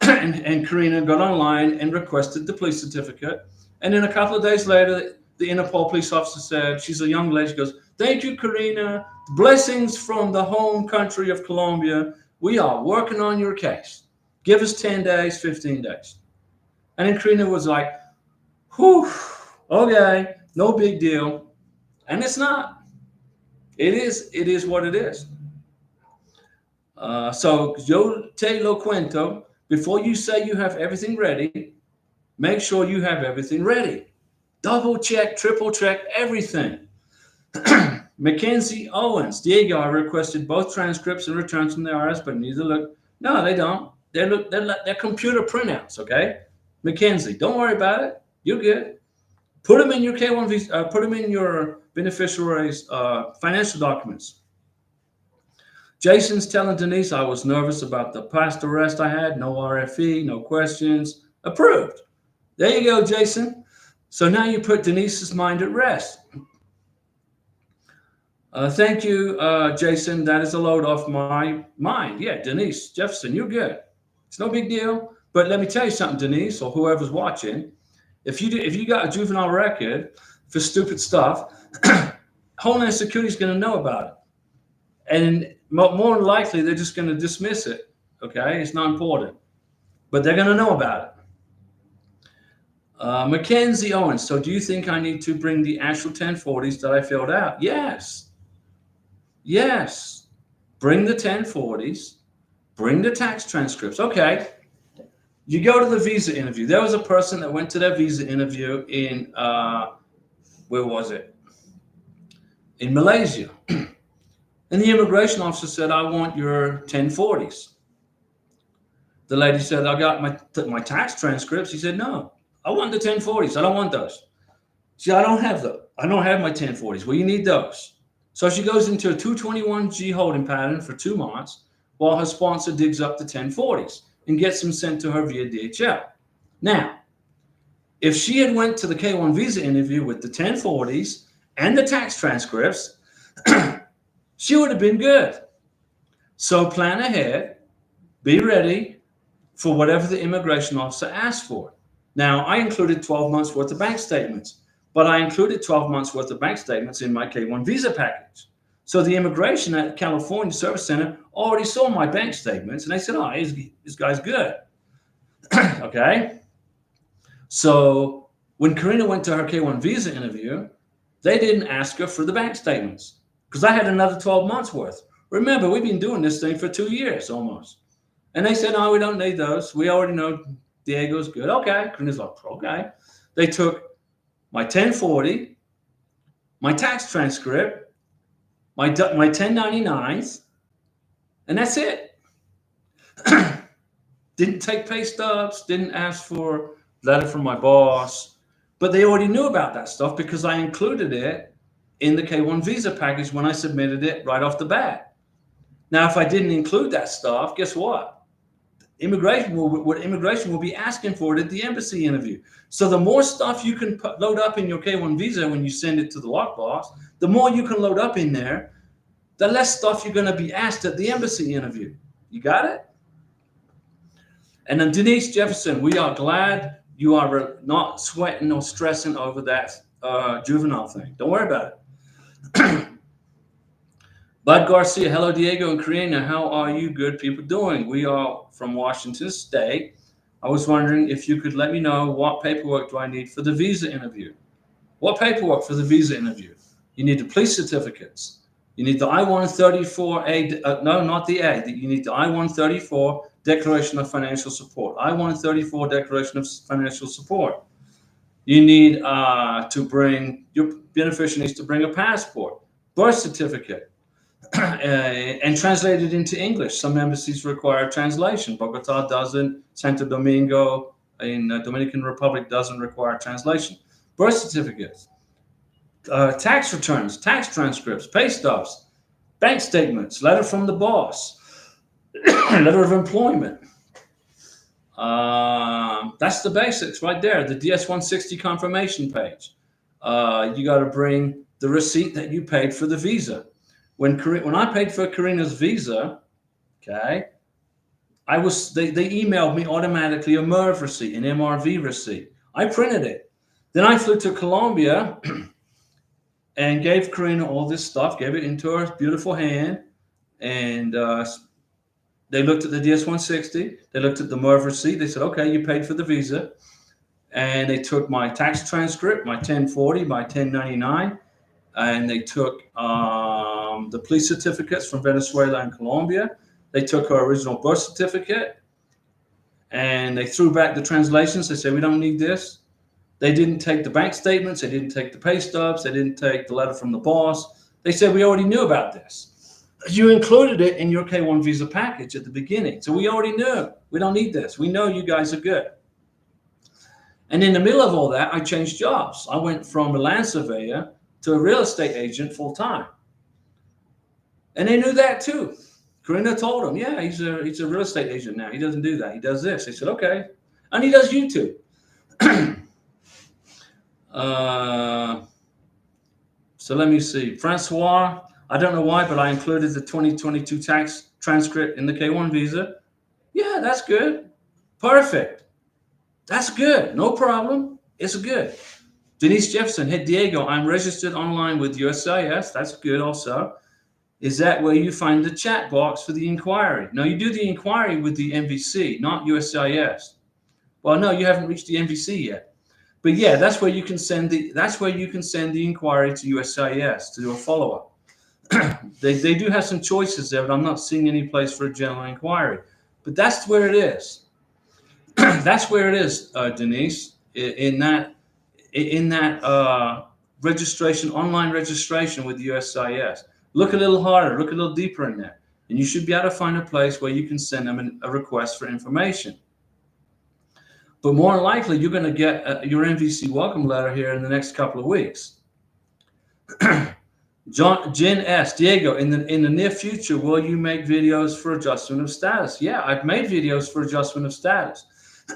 and Karina got online and requested the police certificate. And then a couple of days later, the Interpol police officer said, she's a young lady, she goes, thank you, Karina. Blessings from the home country of Colombia. We are working on your case. Give us 10 days, 15 days. And then Karina was like, whew, okay, no big deal. And it's not. It is what it is. So yo te lo cuento. Before you say you have everything ready, make sure you have everything ready. Double check, triple check, everything. Mackenzie Owens, Diego, I requested both transcripts and returns from the IRS, but neither look. No, they don't. They're computer printouts, okay? Mackenzie, don't worry about it. You're good. Put them in your K-1 visa. Put them in your beneficiary's financial documents. Jason's telling Denise, I was nervous about the past arrest I had. No RFE, no questions. Approved. There you go, Jason. So now you put Denise's mind at rest. Thank you, Jason. That is a load off my mind. Yeah, Denise Jefferson, you're good. It's no big deal. But let me tell you something, Denise, or whoever's watching. If you got a juvenile record for stupid stuff, Homeland Security is going to know about it. And more than likely, they're just going to dismiss it. Okay? It's not important. But they're going to know about it. Mackenzie Owens. So do you think I need to bring the actual 1040s that I filled out? Yes. Yes. Bring the 1040s. Bring the tax transcripts. Okay. You go to the visa interview. There was a person that went to their visa interview in, where was it? In Malaysia. And the immigration officer said, I want your 1040s. The lady said, I got my tax transcripts. He said, no, I want the 1040s. I don't want those. She said, I don't have them. I don't have my 1040s. Well, you need those. So she goes into a 221G holding pattern for 2 months while her sponsor digs up the 1040s and gets them sent to her via DHL. Now, if she had went to the K-1 visa interview with the 1040s and the tax transcripts, she would have been good. So plan ahead, be ready for whatever the immigration officer asks for. Now, I included 12 months worth of bank statements, but I included 12 months worth of bank statements in my K-1 visa package. So the immigration at California Service Center already saw my bank statements, and they said, oh, this guy's good. Okay? So when Karina went to her K-1 visa interview, they didn't ask her for the bank statements because I had another 12 months worth. Remember, we've been doing this thing for 2 years almost. And they said, no, we don't need those. We already know Diego's good. Okay. Karina's like, okay. They took my 1040, my tax transcript, my 1099s, and that's it. Didn't take pay stubs, didn't ask for letter from my boss, but they already knew about that stuff because I included it in the K-1 visa package when I submitted it right off the bat. Now, if I didn't include that stuff, guess what? Immigration will be asking for it at the embassy interview. So the more stuff you can load up in your K1 visa when you send it to the lockbox, the more you can load up in there, the less stuff you're going to be asked at the embassy interview. You got it? And then Denise Jefferson, we are glad you are not sweating or stressing over that juvenile thing. Don't worry about it. Bud Garcia, hello Diego and Karina, how are you good people doing? We are from Washington State. I was wondering if you could let me know what paperwork do I need for the visa interview. What paperwork for the visa interview? You need the police certificates. You need the I-134A, no, not the A. You need the I-134 Declaration of Financial Support. I-134 Declaration of Financial Support. You need to bring, your beneficiary needs to bring a passport, birth certificate, and translate it into English. Some embassies require translation. Bogota doesn't. Santo Domingo in Dominican Republic doesn't require translation. Birth certificates, tax returns, tax transcripts, pay stubs, bank statements, letter from the boss, letter of employment. That's the basics right there. The DS-160 confirmation page. You got to bring the receipt that you paid for the visa. When I paid for Karina's visa, okay, they emailed me automatically a MRV receipt, an MRV receipt. I printed it. Then I flew to Colombia and gave Karina all this stuff, gave it into her beautiful hand, and they looked at the DS-160, they looked at the MRV receipt, they said, okay, you paid for the visa, and they took my tax transcript, my 1040, my 1099, and they took the police certificates from Venezuela and Colombia. They took her original birth certificate, and they threw back the translations. They said, we don't need this. They didn't take the bank statements. They didn't take the pay stubs. They didn't take the letter from the boss. They said, we already knew about this. You included it in your K1 visa package at the beginning. So we already knew. We don't need this. We know you guys are good. And in the middle of all that, I changed jobs. I went from a land surveyor to a real estate agent full time. And they knew that too. Karina told them, yeah, he's a real estate agent now. He doesn't do that. He does this. They said, okay. And he does YouTube. So let me see. Francois, I don't know why, but I included the 2022 tax transcript in the K1 visa. Yeah, that's good. Perfect. That's good. No problem. It's good. Denise Jefferson, hey, Diego, I'm registered online with USCIS. That's good also. Is that where you find the chat box for the inquiry? No, you do the inquiry with the MVC, not USCIS. Well, no, you haven't reached the MVC yet. But yeah, that's where you can send the inquiry to USCIS to do a follow-up. They do have some choices there, but I'm not seeing any place for a general inquiry. But that's where it is. That's where it is, Denise. In that registration, online registration with USCIS. Look a little harder. Look a little deeper in there, and you should be able to find a place where you can send them a request for information. But more than likely, you're going to get your MVC welcome letter here in the next couple of weeks. Jen S. Diego, in the near future, will you make videos for adjustment of status? Yeah, I've made videos for adjustment of status.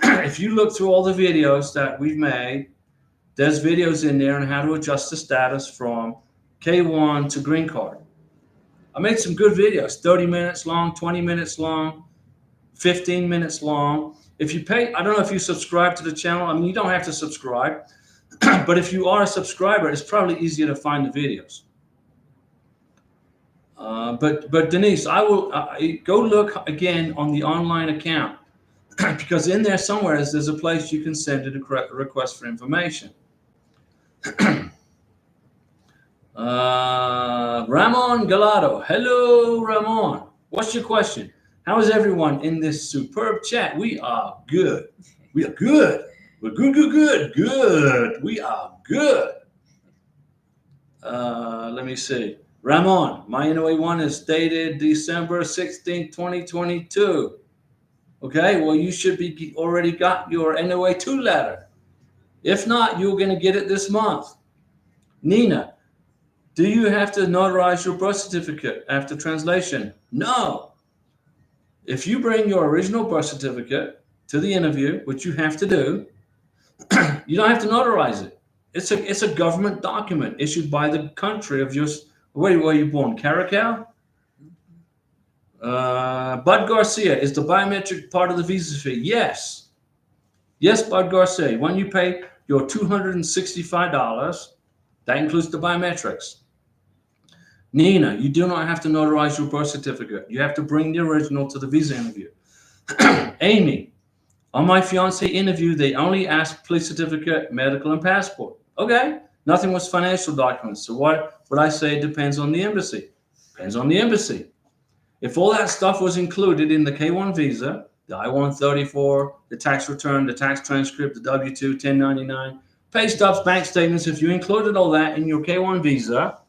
If you look through all the videos that we've made, there's videos in there on how to adjust the status from K1 to green card. I made some good videos, 30 minutes long, 20 minutes long, 15 minutes long. If you pay, I don't know if you subscribe to the channel. I mean, you don't have to subscribe, but if you are a subscriber, it's probably easier to find the videos. But Denise, I will go look again on the online account because in there somewhere there's a place you can send a request for information. Ramon Galado, hello Ramon. What's your question? How is everyone in this superb chat? We are good. We are good. We're good. We are good. Let me see. Ramon, my NOA 1 is dated December 16, 2022. Okay, well, you should be already got your NOA 2 letter. If not, you're going to get it this month. Nina, Do you have to notarize your birth certificate after translation? No. If you bring your original birth certificate to the interview, which you have to do, you don't have to notarize it. It's a government document issued by the country of your. Where were you born? Caracas? Bud Garcia, is the biometric part of the visa fee? Yes. Yes, Bud Garcia. When you pay your $265, that includes the biometrics. Nina, you do not have to notarize your birth certificate. You have to bring the original to the visa interview. Amy, on my fiance interview, they only asked police certificate, medical, and passport. Okay, nothing was financial documents. So what would I say? It depends on the embassy. Depends on the embassy. If all that stuff was included in the K-1 visa, the I-134, the tax return, the tax transcript, the W-2, 1099, pay stubs, bank statements, if you included all that in your K-1 visa,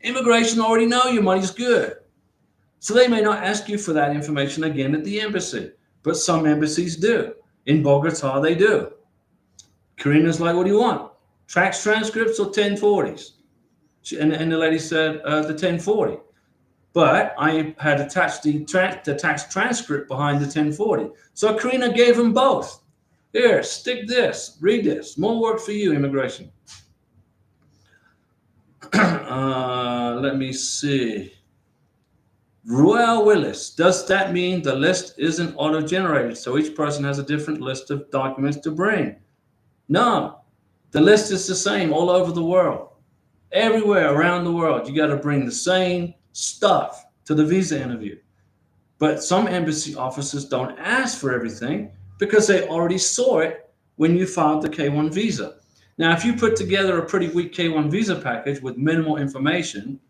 immigration already know your money's good. So they may not ask you for that information again at the embassy, but some embassies do. In Bogota, they do. Karina's like, what do you want? Tax transcripts or 1040s? And the lady said, the 1040. But I had attached the tax transcript behind the 1040. So Karina gave them both. Here, stick this, read this. More work for you, immigration. Let me see. Ruel Willis, does that mean the list isn't auto-generated? So each person has a different list of documents to bring? No, the list is the same all over the world. Everywhere around the world, you got to bring the same stuff to the visa interview. But some embassy officers don't ask for everything because they already saw it when you filed the K-1 visa. Now, if you put together a pretty weak K-1 visa package with minimal information,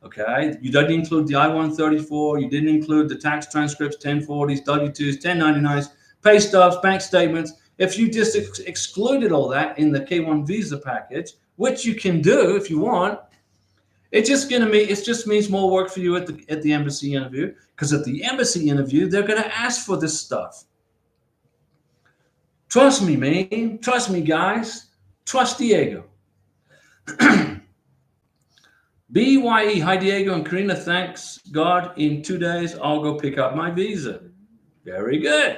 okay, you didn't include the I-134, you didn't include the tax transcripts, 1040s, W-2s, 1099s, pay stubs, bank statements. If you just excluded all that in the K-1 visa package, which you can do if you want, it just means more work for you at the embassy interview, because at the embassy interview, they're going to ask for this stuff. Trust me, man. Trust me, guys. Trust Diego. BYE, hi Diego and Karina, thanks God. In 2 days, I'll go pick up my visa. Very good.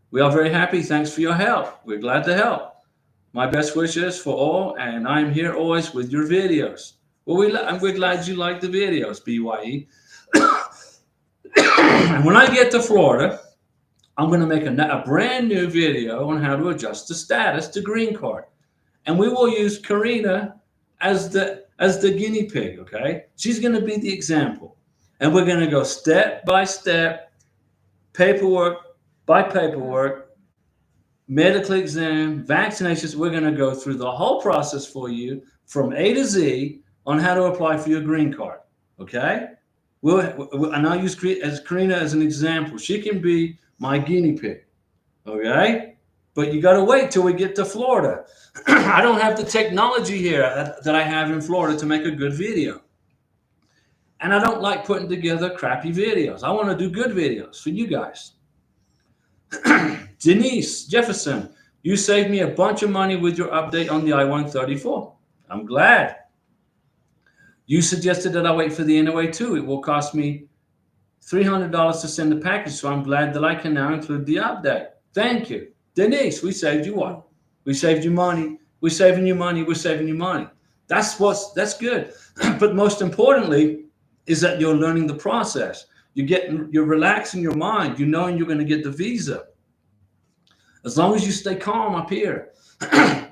We are very happy. Thanks for your help. We're glad to help. My best wishes for all, and I'm here always with your videos. Well, we're glad you like the videos, BYE. And when I get to Florida, I'm going to make a brand new video on how to adjust the status to green card. And we will use Karina as the guinea pig, okay? She's going to be the example. And we're going to go step by step, paperwork by paperwork, medical exam, vaccinations. We're going to go through the whole process for you from A to Z on how to apply for your green card, okay? And I'll use Karina as an example. She can be my guinea pig, okay? But you got to wait till we get to Florida. I don't have the technology here that I have in Florida to make a good video. And I don't like putting together crappy videos. I want to do good videos for you guys. Denise Jefferson, you saved me a bunch of money with your update on the I-134. I'm glad. You suggested that I wait for the NOA too. It will cost me $300 to send the package, so I'm glad that I can now include the update. Thank you. Denise, we saved you what? We saved you money. We're saving you money. We're saving you money. That's good. But most importantly is that you're learning the process. You're relaxing your mind. You knowing you're going to get the visa. As long as you stay calm up here.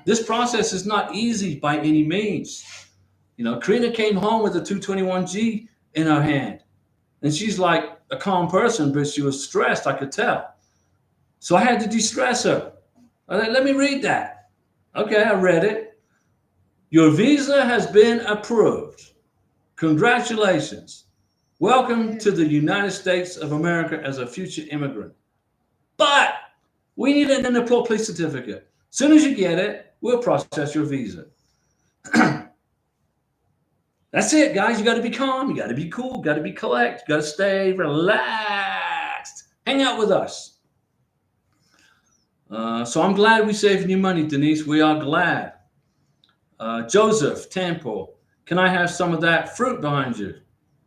This process is not easy by any means. You know, Karina came home with a 221G in her hand. And she's like a calm person, but she was stressed, I could tell. So I had to de-stress her. I said, let me read that. Okay, I read it. Your visa has been approved. Congratulations. Welcome to the United States of America as a future immigrant. But we need an unemployed police certificate. As soon as you get it, we'll process your visa. That's it, guys. You got to be calm. You got to be cool. You got to be collect. You got to stay relaxed. Hang out with us. So I'm glad we saved you money, Denise. We are glad. Joseph Temple, Can I have some of that fruit behind you?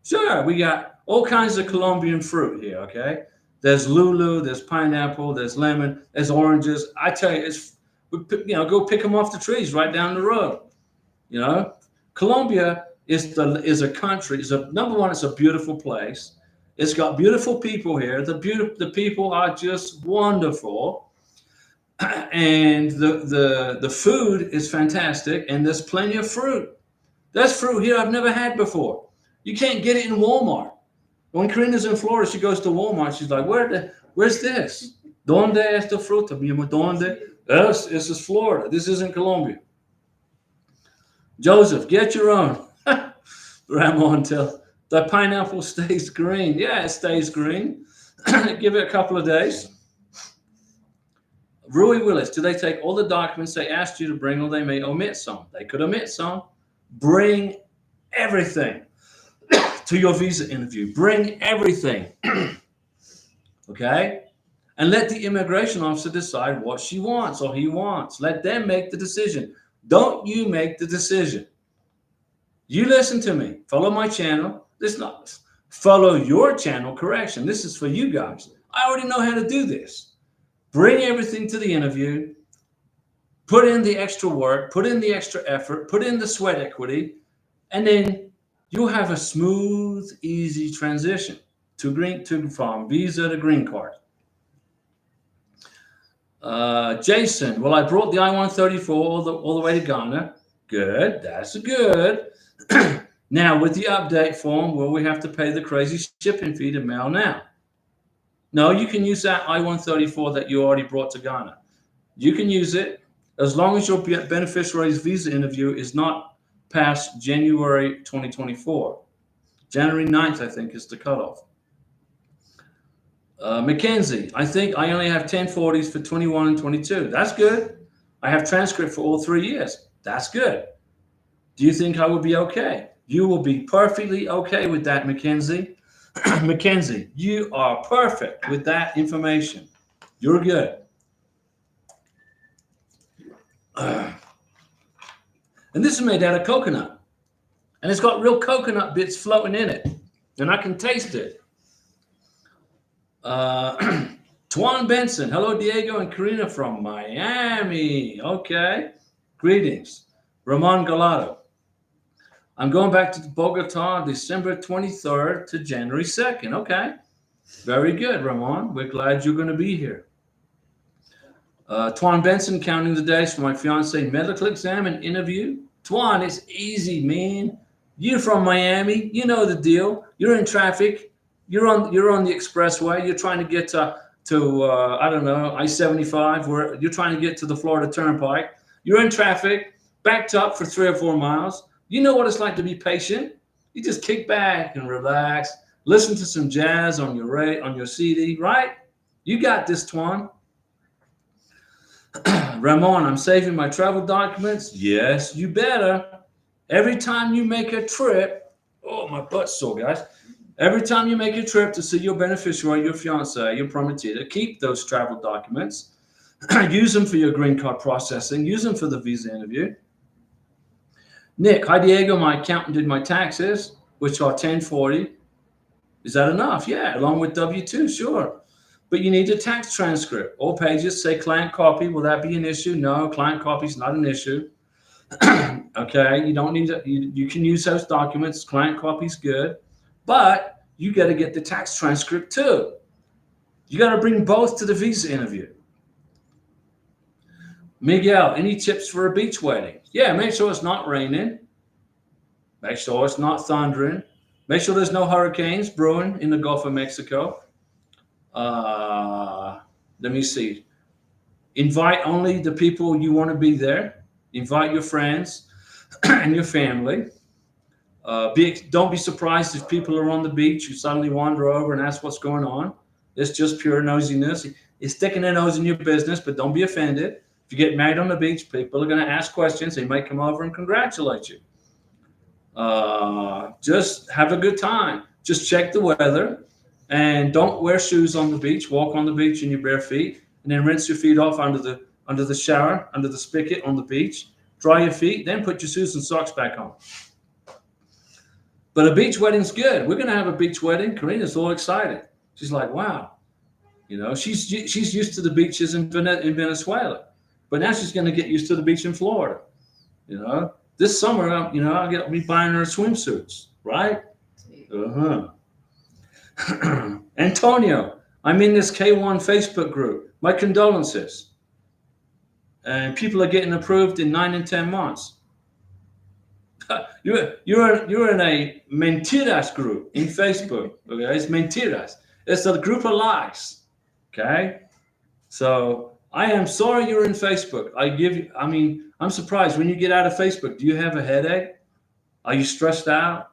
Sure, we got all kinds of Colombian fruit here, okay? There's lulu, there's pineapple, there's lemon, there's oranges. I tell you, go pick them off the trees right down the road. You know, Colombia is a country. Number one, it's a beautiful place. It's got beautiful people here. The people are just wonderful, and the food is fantastic, and there's plenty of fruit. There's fruit here I've never had before. You can't get it in Walmart. When Karina's in Florida, she goes to Walmart. She's like, where's this? ¿Dónde está fruta, mi amor? ¿Dónde? This is Florida. This isn't Colombia. Joseph, get your own. Ramon, tell the pineapple stays green. Yeah, it stays green. Give it a couple of days. Rui Willis, do they take all the documents they asked you to bring, or they may omit some? They could omit some. Bring everything to your visa interview. Bring everything. Okay? And let the immigration officer decide what she wants or he wants. Let them make the decision. Don't you make the decision. You listen to me. Follow my channel. Follow your channel. Correction. This is for you guys. I already know how to do this. Bring everything to the interview. Put in the extra work. Put in the extra effort. Put in the sweat equity. And then you'll have a smooth, easy transition from visa to green card. Jason, well, I brought the I-134 all the way to Ghana. Good. That's good. Now, with the update form, will we have to pay the crazy shipping fee to mail now? No, you can use that I-134 that you already brought to Ghana. You can use it as long as your beneficiary's visa interview is not past January 2024. January 9th, I think, is the cutoff. Mackenzie, I think I only have 1040s for 21 and 22. That's good. I have transcript for all 3 years. That's good. Do you think I will be okay? You will be perfectly okay with that, Mackenzie. Mackenzie, you are perfect with that information. You're good. And this is made out of coconut. And it's got real coconut bits floating in it. And I can taste it. Tuan Benson. Hello, Diego and Karina from Miami. Okay. Greetings. Ramon Galado. I'm going back to Bogota December 23rd to January 2nd. Okay. Very good, Ramon. We're glad you're going to be here. Tuan Benson, counting the days for my fiance medical exam and interview. Tuan, it's easy, man. You're from Miami. You know the deal. You're in traffic. You're on the expressway. You're trying to get to I don't know, I-75, where you're trying to get to the Florida Turnpike. You're in traffic, backed up for 3 or 4 miles. You know what it's like to be patient. You just kick back and relax, listen to some jazz on your CD, right? You got this, Tuan. Ramon, I'm saving my travel documents. Yes, you better. Every time you make a trip, oh, my butt's sore, guys. Every time you make a trip to see your beneficiary, your fiance, your prometida, keep those travel documents. Use them for your green card processing. Use them for the visa interview. Nick, hi, Diego. My accountant did my taxes, which are 1040. Is that enough? Yeah, along with W-2, sure. But you need a tax transcript. All pages say client copy. Will that be an issue? No, client copy is not an issue. Okay, you don't need to. You can use those documents. Client copy is good. But you got to get the tax transcript too. You got to bring both to the visa interview. Miguel, any tips for a beach wedding? Yeah, make sure it's not raining. Make sure it's not thundering. Make sure there's no hurricanes brewing in the Gulf of Mexico. Let me see. Invite only the people you want to be there. Invite your friends and your family. Don't be surprised if people are on the beach. You suddenly wander over and ask what's going on. It's just pure nosiness. It's sticking their nose in your business, but don't be offended. If you get married on the beach, people are going to ask questions. They might come over and congratulate you. Just have a good time. Just check the weather and don't wear shoes on the beach. Walk on the beach in your bare feet and then rinse your feet off under the shower, under the spigot on the beach. Dry your feet, then put your shoes and socks back on. But a beach wedding's good. We're going to have a beach wedding. Karina's all excited. She's like, wow. She's used to the beaches in Venezuela. But now she's going to get used to the beach in Florida. This summer, I'll be buying her swimsuits, right? Uh-huh. Antonio, I'm in this K1 Facebook group. My condolences. And people are getting approved in 9 and 10 months. You're in a mentiras group in Facebook. Okay, it's mentiras. It's a group of lies. Okay, so I am sorry you're in Facebook. I'm surprised when you get out of Facebook. Do you have a headache? Are you stressed out?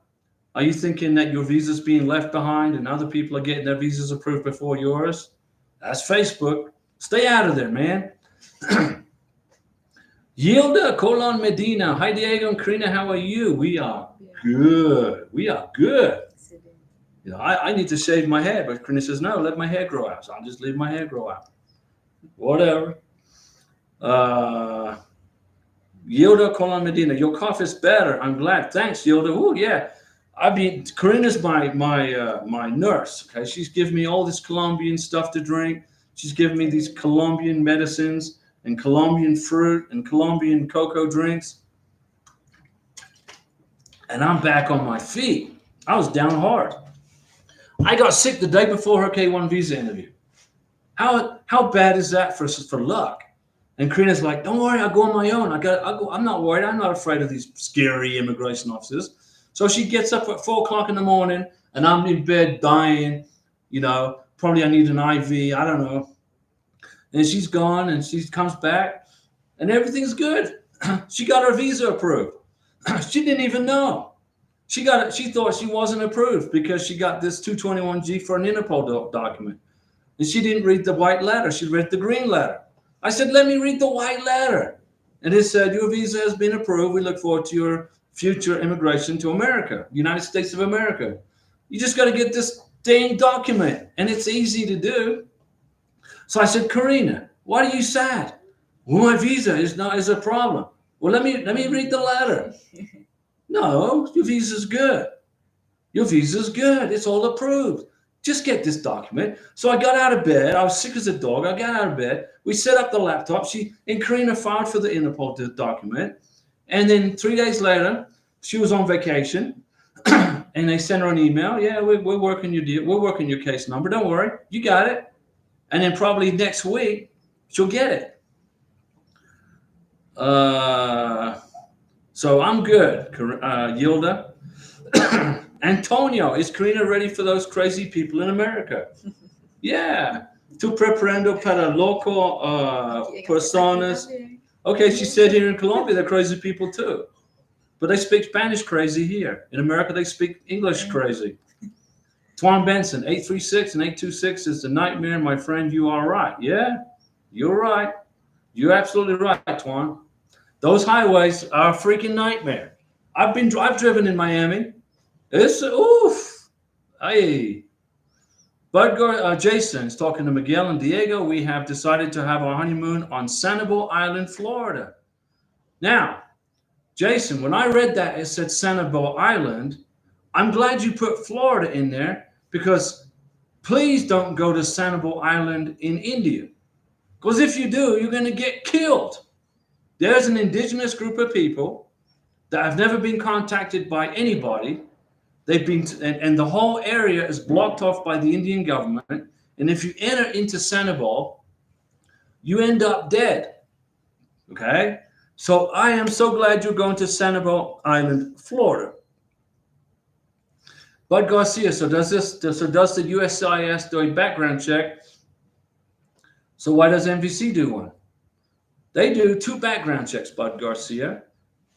Are you thinking that your visa's being left behind and other people are getting their visas approved before yours? That's Facebook. Stay out of there, man. Yilda Colon Medina. Hi, Diego and Karina. How are you? We are good. We are good. I need to shave my hair, but Karina says, no, let my hair grow out. So I'll just leave my hair grow out. Whatever. Yilda Colon Medina. Your cough is better. I'm glad. Thanks, Yilda. Oh, yeah. Karina's my nurse. Okay, she's giving me all this Colombian stuff to drink. She's giving me these Colombian medicines and Colombian fruit and Colombian cocoa drinks. And I'm back on my feet. I was down hard. I got sick the day before her K1 visa interview. How bad is that for luck? And Karina's like, don't worry, I'll go on my own. I'm not worried. I'm not afraid of these scary immigration officers. So she gets up at 4 o'clock in the morning and I'm in bed dying. Probably I need an IV. I don't know. And she's gone and she comes back and everything's good. She got her visa approved. She didn't even know. She thought she wasn't approved because she got this 221G for an Interpol document. And she didn't read the white letter. She read the green letter. I said, let me read the white letter. And it said, your visa has been approved. We look forward to your future immigration to America, United States of America. You just got to get this dang document. And it's easy to do. So I said, Karina, why are you sad? Well, my visa is a problem. Well, let me read the letter. No, your visa's good. Your visa's good. It's all approved. Just get this document. So I got out of bed. I was sick as a dog. I got out of bed. We set up the laptop. Karina filed for the Interpol document. And then 3 days later, she was on vacation. And they sent her an email. Yeah, we're working your deal. We're working your case number. Don't worry. You got it. And then probably next week, she'll get it. So I'm good, Yilda. Antonio, is Karina ready for those crazy people in America? Yeah. Tu preparando para loco personas. Okay, she said here in Colombia, they're crazy people too. But they speak Spanish crazy here. In America, they speak English crazy. Twan Benson, 836 and 826 is the nightmare, my friend. You are right. Yeah, you're right. You're absolutely right, Twan. Those highways are a freaking nightmare. I've driven in Miami. It's oof. Hey. Bud Jason is talking to Miguel and Diego. We have decided to have our honeymoon on Sanibel Island, Florida. Now, Jason, when I read that, it said Sanibel Island. I'm glad you put Florida in there because please don't go to Sanibel Island in India. Because if you do, you're going to get killed. There's an indigenous group of people that have never been contacted by anybody. They've been, and the whole area is blocked off by the Indian government. And if you enter into Sanibel, you end up dead. Okay? So I am so glad you're going to Sanibel Island, Florida. Bud Garcia, so does the USCIS do a background check? So why does MVC do one? They do 2 background checks, Bud Garcia.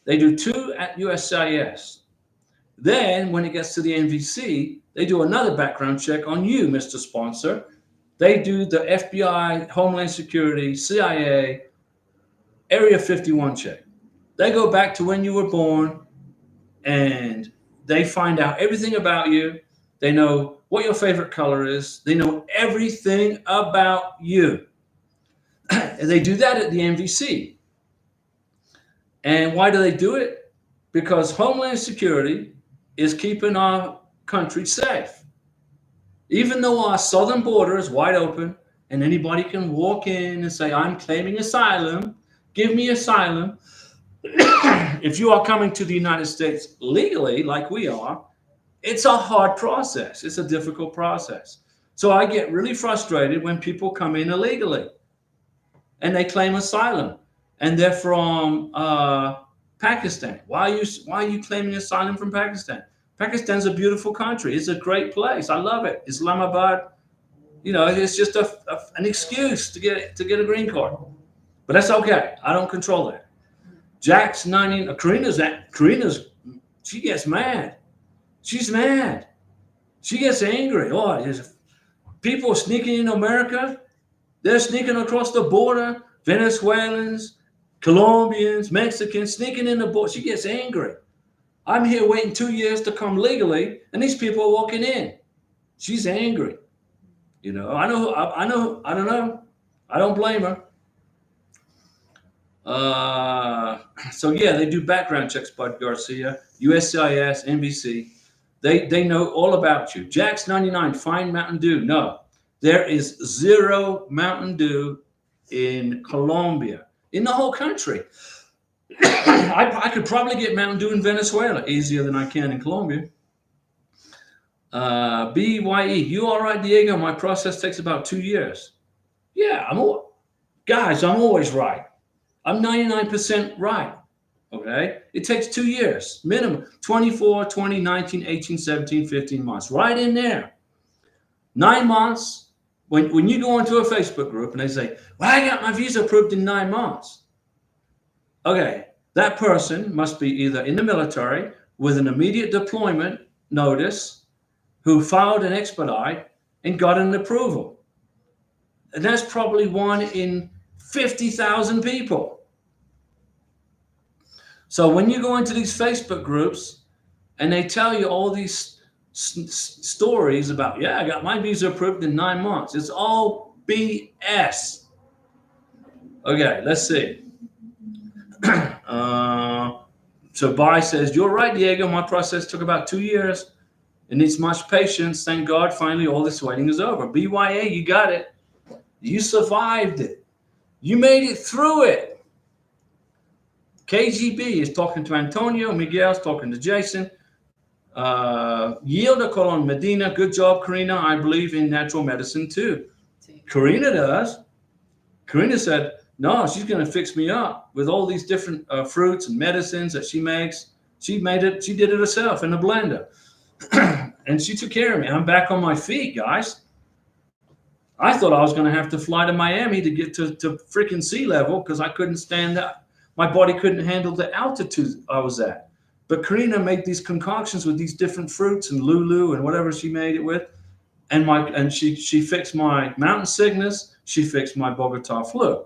They do 2 at USCIS. Then when it gets to the MVC, they do another background check on you, Mr. Sponsor. They do the FBI, Homeland Security, CIA, Area 51 check. They go back to when you were born and they find out everything about you. They know what your favorite color is. They know everything about you. And they do that at the MVC. And why do they do it? Because Homeland Security is keeping our country safe. Even though our southern border is wide open and anybody can walk in and say, I'm claiming asylum, give me asylum. If you are coming to the United States legally, like we are, it's a hard process. It's a difficult process. So I get really frustrated when people come in illegally and they claim asylum and they're from Pakistan. Why are you claiming asylum from Pakistan? Pakistan's a beautiful country. It's a great place. I love it. Islamabad, it's just an excuse to get a green card. But that's okay. I don't control that. Jack's 90. Karina's. She gets mad. She's mad. She gets angry. Oh, there's people sneaking in America. They're sneaking across the border. Venezuelans, Colombians, Mexicans sneaking in the border. She gets angry. I'm here waiting 2 years to come legally, and these people are walking in. She's angry. I know. I don't know. I don't blame her. So yeah, they do background checks, Bud Garcia, USCIS, NBC. They know all about you. Jack's 99, find Mountain Dew. No, there is zero Mountain Dew in Colombia, in the whole country. I could probably get Mountain Dew in Venezuela easier than I can in Colombia. BYE, you all right, Diego? My process takes about 2 years. Yeah, I'm always right. I'm 99% right. Okay? It takes 2 years, minimum. 24, 20, 19, 18, 17, 15 months. Right in there. 9 months. When you go into a Facebook group and they say, well, I got my visa approved in 9 months. Okay, that person must be either in the military with an immediate deployment notice, who filed an expedite and got an approval. And that's probably 1 in 50,000 people. So when you go into these Facebook groups and they tell you all these stories about, I got my visa approved in 9 months. It's all BS. Okay, let's see. So Bai says, you're right, Diego. My process took about 2 years. It needs much patience. Thank God, finally, all this waiting is over. BYA, you got it. You survived it. You made it through it. KGB is talking to Antonio. Miguel's talking to Jason. Yielda Colon Medina. Good job, Karina. I believe in natural medicine too. Karina does. Karina said, no, she's going to fix me up with all these different fruits and medicines that she makes. She did it herself in a blender. And she took care of me. I'm back on my feet, guys. I thought I was going to have to fly to Miami to get to freaking sea level because I couldn't stand that. My body couldn't handle the altitude I was at. But Karina made these concoctions with these different fruits and Lulu and whatever she made it with. And she fixed my mountain sickness. She fixed my Bogota flu.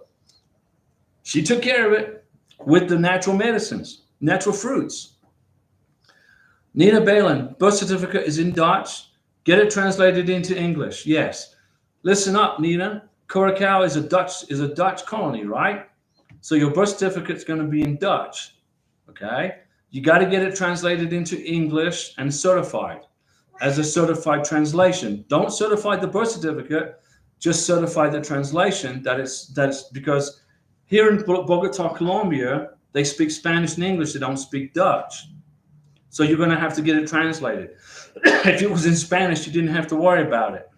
She took care of it with the natural medicines, natural fruits. Nina Balin, birth certificate is in Dutch. Get it translated into English. Yes. Listen up, Nina. Curacao is a Dutch colony, right? So your birth certificate is going to be in Dutch. Okay? You got to get it translated into English and certified as a certified translation. Don't certify the birth certificate, just certify the translation. That is because here in Bogota, Colombia, they speak Spanish and English. They don't speak Dutch. So you're going to have to get it translated. If it was in Spanish, you didn't have to worry about it.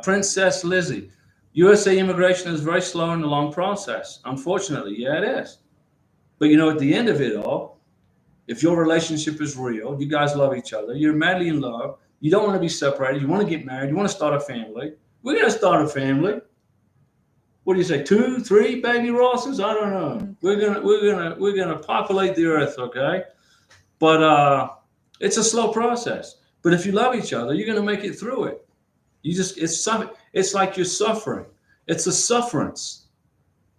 Princess Lizzie, USA immigration is very slow and a long process. Unfortunately, yeah, it is. But at the end of it all, if your relationship is real, you guys love each other, you're madly in love, you don't want to be separated, you want to get married, you want to start a family. We're going to start a family. What do you say? 2, 3 baby Rosses? I don't know. We're gonna populate the earth, okay? But it's a slow process. But if you love each other, you're gonna make it through it. It's like you're suffering. It's a sufferance.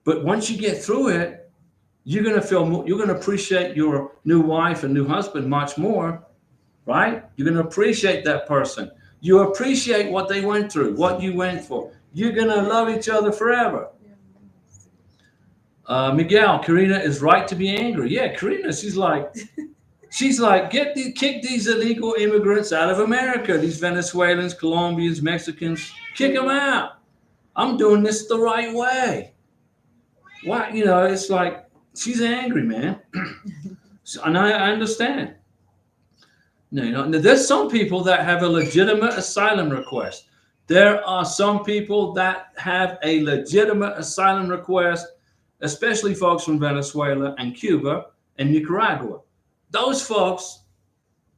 But once you get through it, you're gonna appreciate your new wife and new husband much more, right? You're gonna appreciate that person. You appreciate what they went through, what you went for. You're going to love each other forever. Miguel, Karina is right to be angry. Yeah, Karina, she's like, kick these illegal immigrants out of America. These Venezuelans, Colombians, Mexicans, kick them out. I'm doing this the right way. Why? It's like she's angry, man. And I understand. No, there's some people that have a legitimate asylum request. There are some people that have a legitimate asylum request, especially folks from Venezuela and Cuba and Nicaragua. Those folks,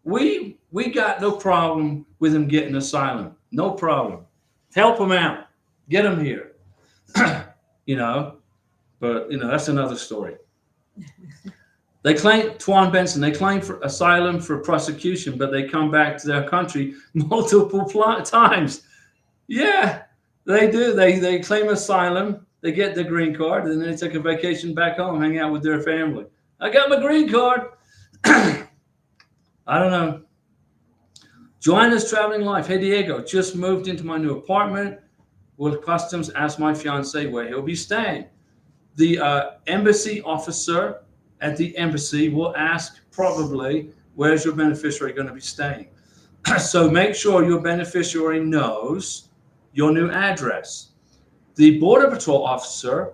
we got no problem with them getting asylum. No problem. Help them out. Get them here. you know, but that's another story. They claim Twan Benson. They claim for asylum for prosecution, but they come back to their country multiple times. Yeah, they do. They claim asylum. They get their green card, and then they take a vacation back home, hang out with their family. I got my green card. I don't know. Joanna's traveling life. Hey Diego, just moved into my new apartment. Will Customs ask my fiance where he'll be staying? The embassy officer at the embassy will ask probably, where's your beneficiary going to be staying? So make sure your beneficiary knows your new address. The Border Patrol officer,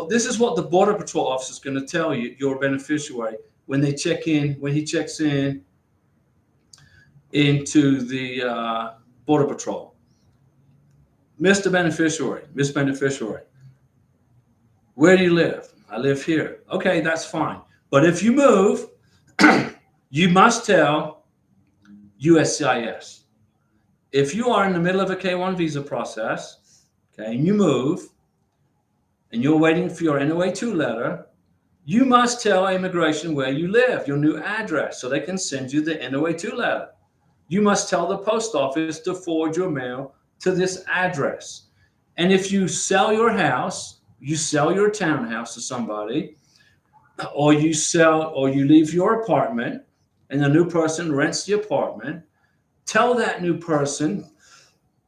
this is what the Border Patrol officer is going to tell you, your beneficiary, when he checks in into the Border Patrol. Mr. Beneficiary, Miss Beneficiary, where do you live? I live here. Okay, that's fine. But if you move, you must tell USCIS. If you are in the middle of a K-1 visa process, okay, and you move, and you're waiting for your NOA-2 letter, you must tell immigration where you live, your new address, so they can send you the NOA-2 letter. You must tell the post office to forward your mail to this address. And if you sell your house, you sell your townhouse to somebody, or you leave your apartment and the new person rents the apartment, tell that new person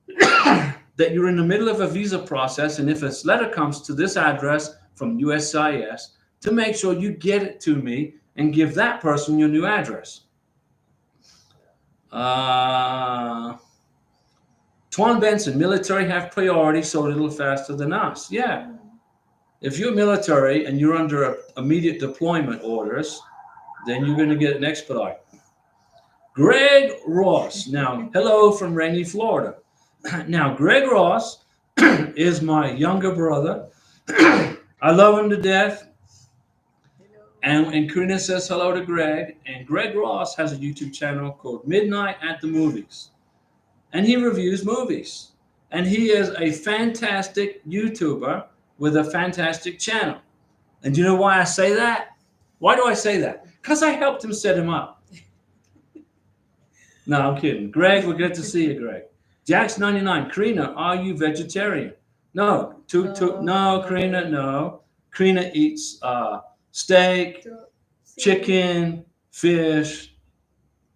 that you're in the middle of a visa process, and if this letter comes to this address from USCIS, to make sure you get it to me and give that person your new address. Twan Benson, military have priority so a little faster than us. Yeah. If you're military and you're under immediate deployment orders, then you're going to get an expedite. Greg Ross. Now, hello from rainy Florida. Now, Greg Ross is my younger brother. I love him to death. And Karina says hello to Greg. And Greg Ross has a YouTube channel called Midnight at the Movies. And he reviews movies. And he is a fantastic YouTuber with a fantastic channel. And do you know why I say that? Why do I say that? Because I helped him set him up. No, I'm kidding. Greg, we're good to see you, Greg. Jax99, Karina, are you vegetarian? No. No, Karina, no. Karina eats steak, chicken, fish,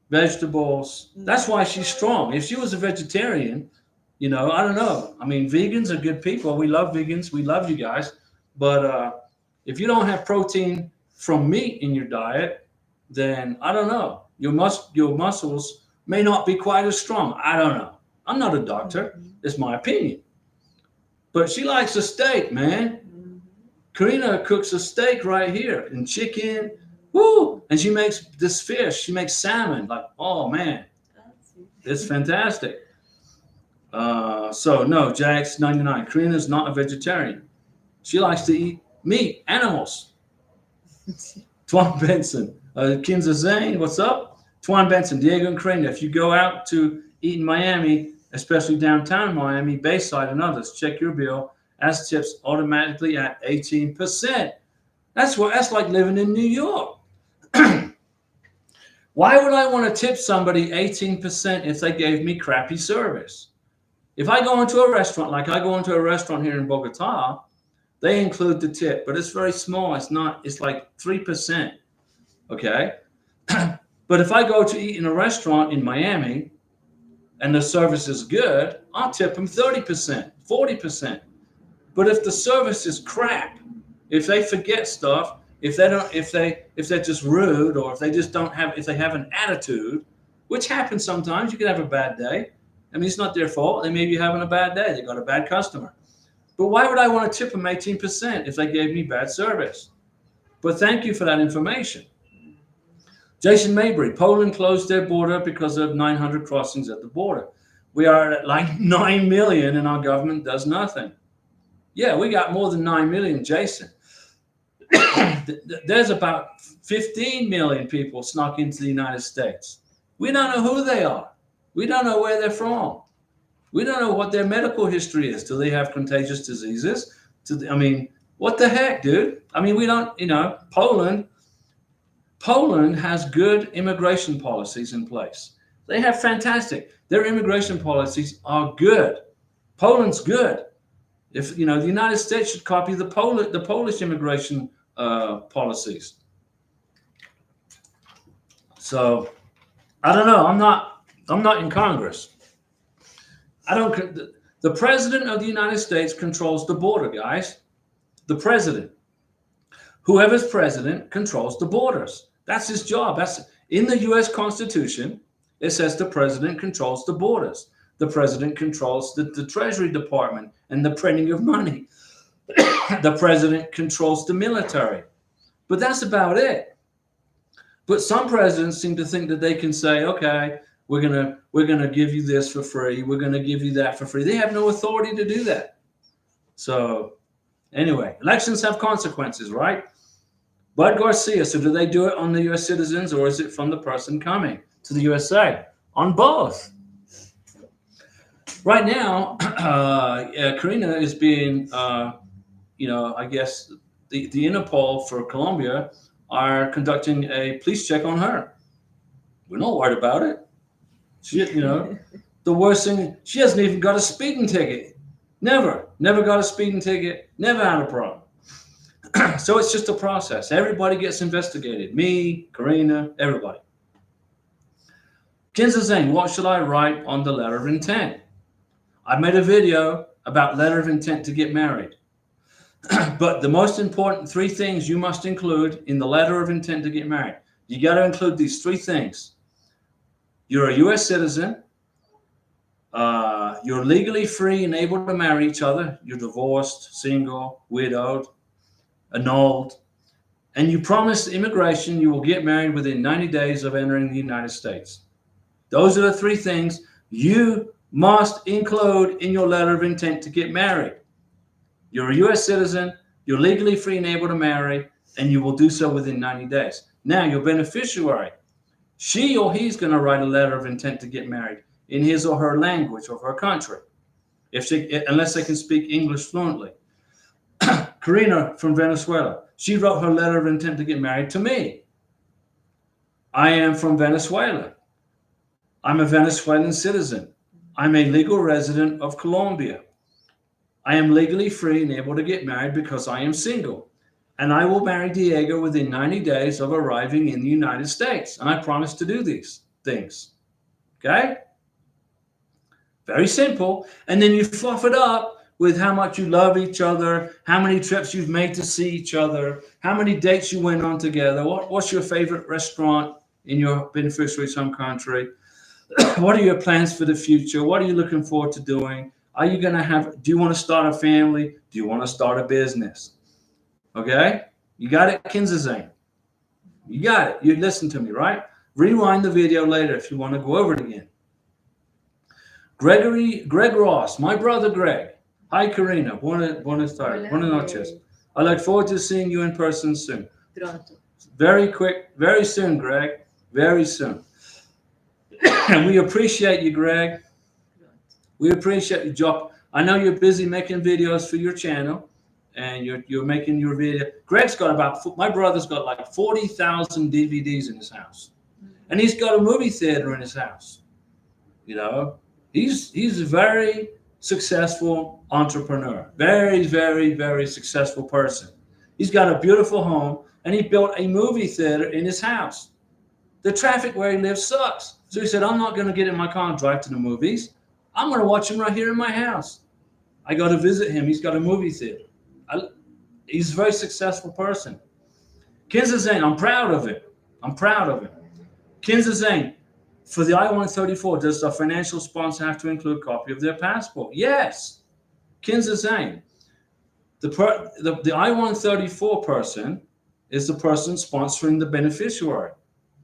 vegetables. That's why she's strong. If she was a vegetarian, I don't know. I mean, vegans are good people. We love vegans. We love you guys. But if you don't have protein from meat in your diet, then I don't know. Your muscles may not be quite as strong. I don't know. I'm not a doctor. It's my opinion. But she likes a steak, man. Karina cooks a steak right here and chicken. Woo! And she makes this fish. She makes salmon. Like, oh, man. It's fantastic. So, no, Jax99. Karina's not a vegetarian. She likes to eat meat, animals. Twan Benson. Kinza Zane, what's up? Twan Benson, Diego and Karina. If you go out to eat in Miami, especially downtown Miami, Bayside and others, check your bill as tips automatically at 18%. That's like living in New York. Why would I want to tip somebody 18% if they gave me crappy service? If I go into a restaurant, like I go into a restaurant here in Bogota, they include the tip, but it's very small. It's like 3%. Okay. But if I go to eat in a restaurant in Miami and the service is good, I'll tip them 30%, 40%. But if the service is crap, If they forget stuff, if they're just rude, or if they just don't have, if they have an attitude, which happens sometimes, you can have a bad day. I mean, it's not their fault. They may be having a bad day. They got a bad customer. But why would I want to tip them 18% if they gave me bad service? But thank you for that information. Jason Mabry, Poland closed their border because of 900 crossings at the border. We are at like 9 million and our government does nothing. Yeah, we got more than 9 million, Jason. There's about 15 million people snuck into the United States. We don't know who they are. We don't know where they're from. We don't know what their medical history is. Do they have contagious diseases? I mean, what the heck, dude? I mean, we don't, Poland has good immigration policies in place. They have fantastic. Their immigration policies are good. Poland's good. If the United States should copy the Polish immigration policies. So I don't know. I'm not in Congress. The president of the United States controls the border, guys. The president. Whoever's president controls the borders. That's his job. That's in the U.S. Constitution. It says the president controls the borders. The president controls the Treasury Department and the printing of money. The president controls the military. But that's about it. But some presidents seem to think that they can say, okay, we're gonna give you this for free. We're gonna give you that for free. They have no authority to do that. So anyway, elections have consequences, right? Bud Garcia, so do they do it on the U.S. citizens or is it from the person coming to the USA? On both. Right now, Karina is being, I guess the Interpol for Colombia are conducting a police check on her. We're not worried about it. She, the worst thing, she hasn't even got a speeding ticket. Never got a speeding ticket. Never had a problem. So it's just a process. Everybody gets investigated. Me, Karina, everybody. Kinza saying, what should I write on the letter of intent? I made a video about letter of intent to get married. But the most important 3 things you must include in the letter of intent to get married. You got to include these 3 things. You're a U.S. citizen. You're legally free and able to marry each other. You're divorced, single, widowed, annulled. And you promise immigration you will get married within 90 days of entering the United States. Those are the 3 things you must include in your letter of intent to get married. You're a U.S. citizen, you're legally free and able to marry, and you will do so within 90 days. Now, your beneficiary, she or he's going to write a letter of intent to get married in his or her language of her country, unless they can speak English fluently. Karina from Venezuela, she wrote her letter of intent to get married to me. I am from Venezuela. I'm a Venezuelan citizen. I'm a legal resident of Colombia. I am legally free and able to get married because I am single. And I will marry Diego within 90 days of arriving in the United States. And I promise to do these things. Okay? Very simple. And then you fluff it up with how much you love each other, how many trips you've made to see each other, how many dates you went on together, what's your favorite restaurant in your beneficiary's home country, what are your plans for the future, what are you looking forward to doing, do you want to start a family, do you want to start a business? Okay? You got it, Kinzazane? You got it. You listen to me, right? Rewind the video later if you want to go over it again. Greg Ross, my brother Greg. Hi, Karina. Buenas noches. I look forward to seeing you in person soon. Pronto. Very quick, very soon, Greg. Very soon. And we appreciate you, Greg. We appreciate you, Job. I know you're busy making videos for your channel, and you're making your video. Greg's got my brother's got like 40,000 DVDs in his house, and he's got a movie theater in his house. He's a very successful entrepreneur, very, very, very successful person. He's got a beautiful home, and he built a movie theater in his house. The traffic where he lives sucks. So he said, I'm not going to get in my car and drive to the movies. I'm going to watch him right here in my house. I go to visit him. He's got a movie theater. He's a very successful person. Kinza Zane, I'm proud of it. I'm proud of it. Kinza Zane, for the I-134, does the financial sponsor have to include a copy of their passport? Yes. Kinza Zane, the I-134 person is the person sponsoring the beneficiary,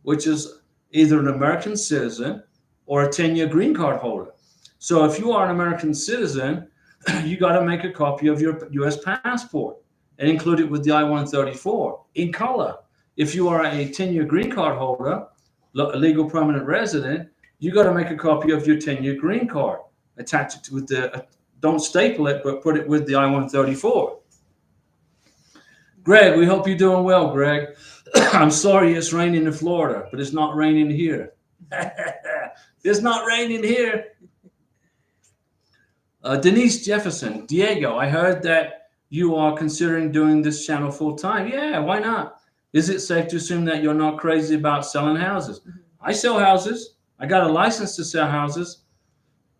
which is either an American citizen or a 10-year green card holder. So if you are an American citizen, you got to make a copy of your U.S. passport and include it with the I-134 in color. If you are a 10-year green card holder, a legal permanent resident, you got to make a copy of your 10-year green card, attach it with don't staple it, but put it with the I-134. Greg, we hope you're doing well, Greg. I'm sorry it's raining in Florida, but it's not raining here. It's not raining here. Denise Jefferson, Diego, I heard that you are considering doing this channel full time. Yeah, why not? Is it safe to assume that you're not crazy about selling houses? I sell houses. I got a license to sell houses.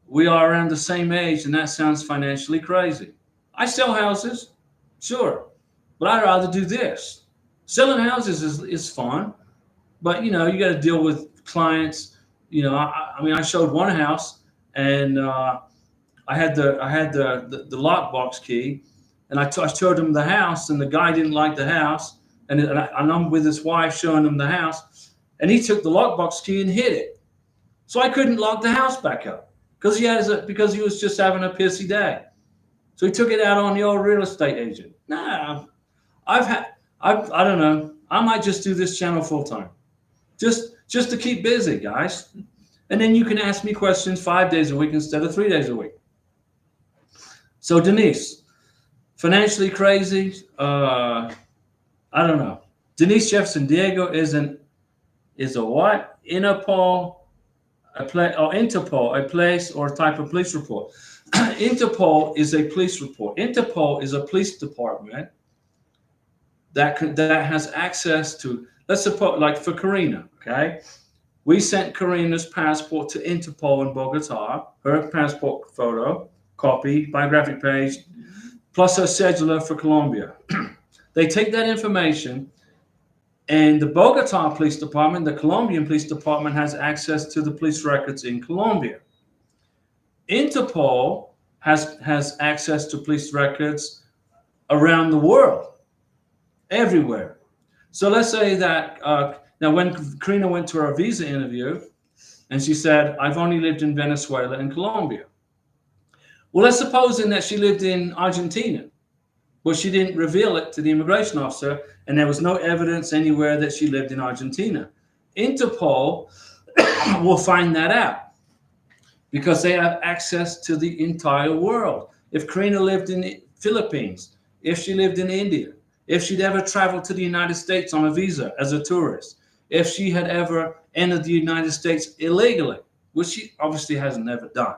We are around the same age, and that sounds financially crazy. I sell houses, sure, but I'd rather do this. Selling houses is fun, but you got to deal with clients. I mean, I showed one house, and I had the lockbox key, and I showed him the house, and the guy didn't like the house, and I'm with his wife showing him the house, and he took the lockbox key and hid it, so I couldn't lock the house back up because he was just having a pissy day, so he took it out on the old real estate agent. Nah, I don't know. I might just do this channel full time, just to keep busy, guys, and then you can ask me questions 5 days a week instead of 3 days a week. So Denise, financially crazy? I don't know. Denise Jefferson, Diego is a what? Interpol, Interpol, a place or a type of police report. Interpol is a police report. Interpol is a police department that has access to. Let's suppose, like for Karina, okay, we sent Karina's passport to Interpol in Bogota. Her passport photo, copy, biographic page, plus her scheduler for Colombia. They take that information, and the Bogota Police Department, the Colombian Police Department, has access to the police records in Colombia. Interpol has access to police records around the world, everywhere. So let's say that now when Karina went to her visa interview, and she said, I've only lived in Venezuela and Colombia. Well, let's supposing that she lived in Argentina, but she didn't reveal it to the immigration officer, and there was no evidence anywhere that she lived in Argentina. Interpol will find that out because they have access to the entire world. If Karina lived in the Philippines, if she lived in India, if she'd ever traveled to the United States on a visa as a tourist, if she had ever entered the United States illegally, which she obviously hasn't ever done.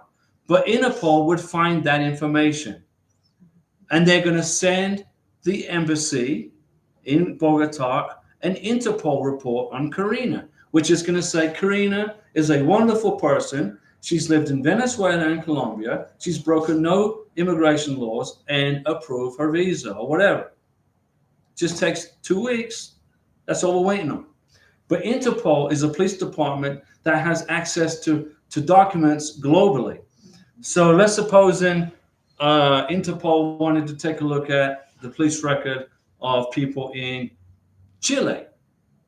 But Interpol would find that information, and they're going to send the embassy in Bogota an Interpol report on Karina, which is going to say Karina is a wonderful person. She's lived in Venezuela and Colombia. She's broken no immigration laws, and approve her visa or whatever. Just takes 2 weeks. That's all we're waiting on. But Interpol is a police department that has access to documents globally. So let's suppose Interpol wanted to take a look at the police record of people in Chile,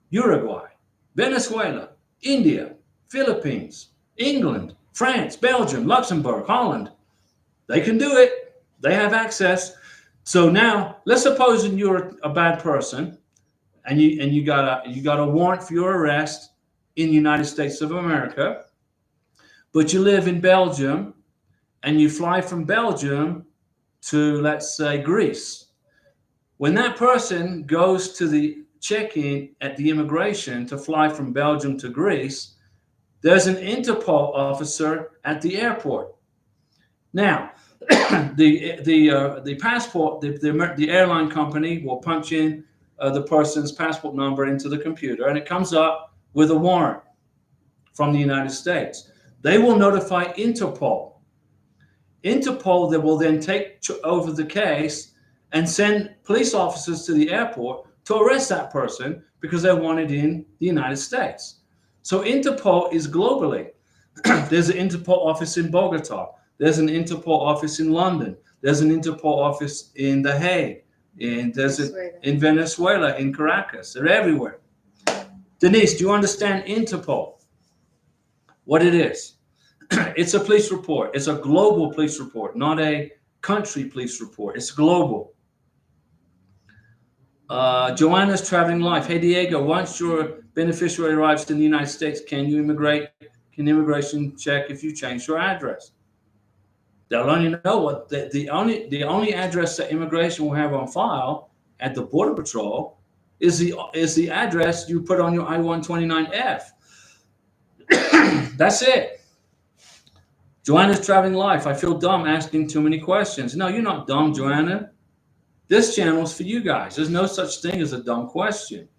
Uruguay, Venezuela, India, Philippines, England, France, Belgium, Luxembourg, Holland. They can do it. They have access. So now let's suppose you're a bad person and you got a warrant for your arrest in the United States of America, but you live in Belgium, and you fly from Belgium to, let's say, Greece. When that person goes to the check-in at the immigration to fly from Belgium to Greece, there's an Interpol officer at the airport. Now, the passport, the airline company will punch in the person's passport number into the computer, and it comes up with a warrant from the United States. They will notify Interpol. Interpol that will then take over the case and send police officers to the airport to arrest that person because they wanted in the United States. So Interpol is globally. There's an Interpol office in Bogota. There's an Interpol office in London. There's an Interpol office in The Hague. And there's in Venezuela, in Caracas. They're everywhere. Denise, do you understand Interpol? What it is? It's a police report. It's a global police report, not a country police report. It's global. Joanna's traveling life. Hey, Diego, once your beneficiary arrives in the United States, can you immigrate? Can immigration check if you change your address? They'll only know what the only address that immigration will have on file at the Border Patrol is the address you put on your I-129F. That's it. Joanna's traveling life. I feel dumb asking too many questions. No, you're not dumb, Joanna. This channel is for you guys. There's no such thing as a dumb question.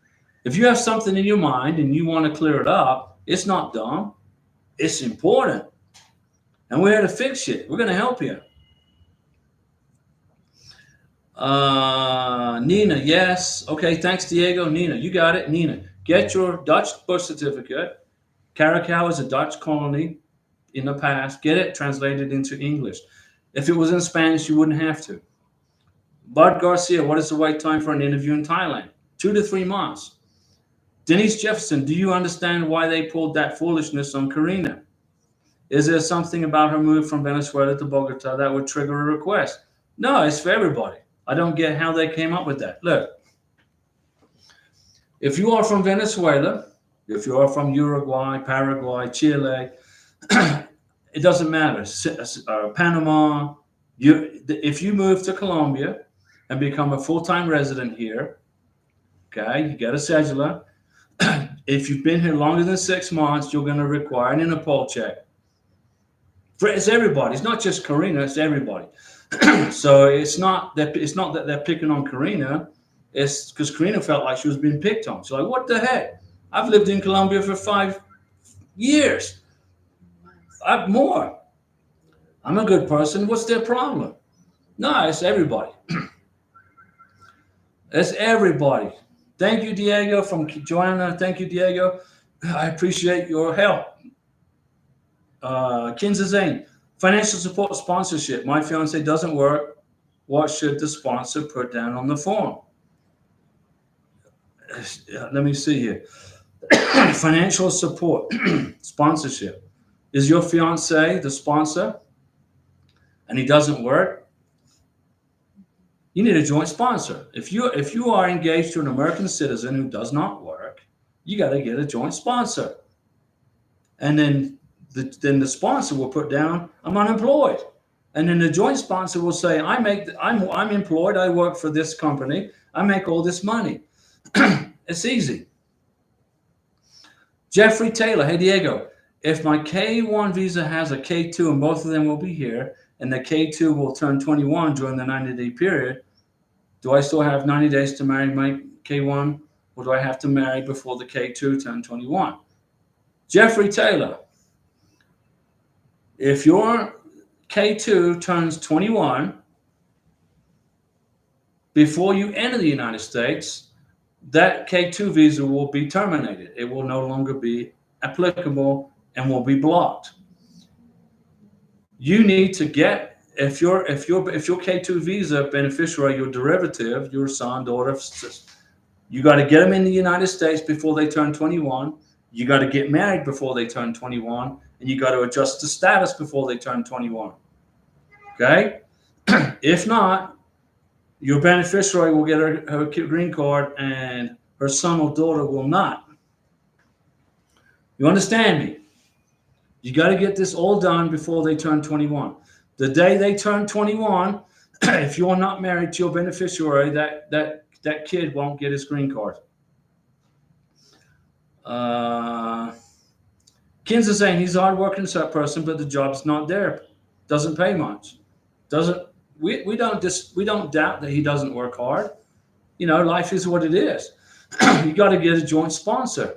If you have something in your mind and you want to clear it up, it's not dumb. It's important. And we're here to fix it. We're going to help you. Nina, yes. Okay, thanks, Diego. Nina, you got it. Nina, get your Dutch birth certificate. Caracas is a Dutch colony in the past. Get it translated into English. If it was in Spanish, you wouldn't have to. Bud Garcia, what is the wait time for an interview in Thailand? 2 to 3 months. Denise Jefferson, do you understand why they pulled that foolishness on Karina? Is there something about her move from Venezuela to Bogota that would trigger a request? No, it's for everybody. I don't get how they came up with that. Look, if you are from Venezuela, if you are from Uruguay, Paraguay, Chile, it doesn't matter. Panama, if you move to Colombia and become a full-time resident here, okay, you get a cedula. If you've been here longer than 6 months, you're going to require an Interpol check. It's everybody. It's not just Karina. It's everybody. So it's not that they're picking on Karina. It's because Karina felt like she was being picked on. She's like, what the heck? I've lived in Colombia for 5 years. More. I'm a good person. What's their problem? No, it's everybody. It's everybody. Thank you, Diego, from Joanna. Thank you, Diego. I appreciate your help. Kinza Zane, financial support sponsorship. My fiance doesn't work. What should the sponsor put down on the form? Let me see here. Financial support sponsorship. Is your fiance the sponsor and he doesn't work? You need a joint sponsor. If you are engaged to an American citizen who does not work, you got to get a joint sponsor. And then the sponsor will put down, I'm unemployed. And then the joint sponsor will say, I'm employed, I work for this company, I make all this money. It's easy. Jeffrey Taylor, hey Diego, if my K1 visa has a K2 and both of them will be here, and the K2 will turn 21 during the 90-day period, do I still have 90 days to marry my K1, or do I have to marry before the K2 turn 21? Jeffrey Taylor, if your K2 turns 21 before you enter the United States, that K2 visa will be terminated. It will no longer be applicable and will be blocked. You need to get, if your K2 visa beneficiary, your derivative, your son, daughter, you got to get them in the United States before they turn 21. You got to get married before they turn 21, and you got to adjust the status before they turn 21. Okay? If not, your beneficiary will get her green card, and her son or daughter will not. You understand me? You got to get this all done before they turn 21. The day they turn 21, if you're not married to your beneficiary, that kid won't get his green card. Kin's is saying he's a hardworking person, but the job's not there. Doesn't pay much. We don't doubt that he doesn't work hard. You know, life is what it is. You got to get a joint sponsor.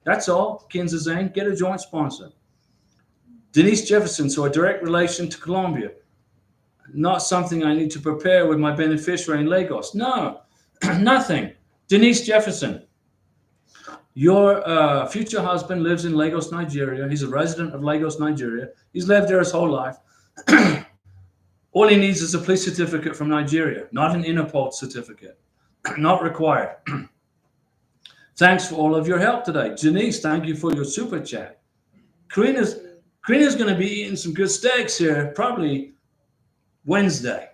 That's all. Kin's is saying, get a joint sponsor. Denise Jefferson, so a direct relation to Colombia. not something I need to prepare with my beneficiary in Lagos. No, nothing. Denise Jefferson, your future husband lives in Lagos, Nigeria. He's a resident of Lagos, Nigeria. He's lived there his whole life. All he needs is a police certificate from Nigeria, not an Interpol certificate. Not required. Thanks for all of your help today. Janice, thank you for your super chat. Karina's going to be eating some good steaks here, probably Wednesday.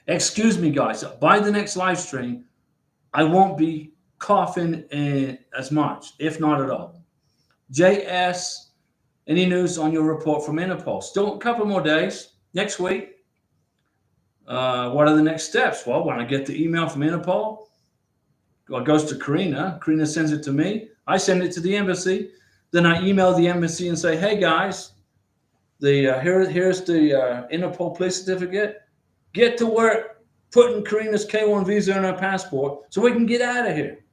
Excuse me, guys. By the next live stream, I won't be coughing as much, if not at all. JS, any news on your report from Interpol? Still a couple more days. Next week. What are the next steps? Well, when I get the email from Interpol, it goes to Karina. Karina sends it to me. I send it to the embassy. Then I email the embassy and say, hey, guys, here's the Interpol police certificate. Get to work putting Karina's K1 visa in her passport so we can get out of here.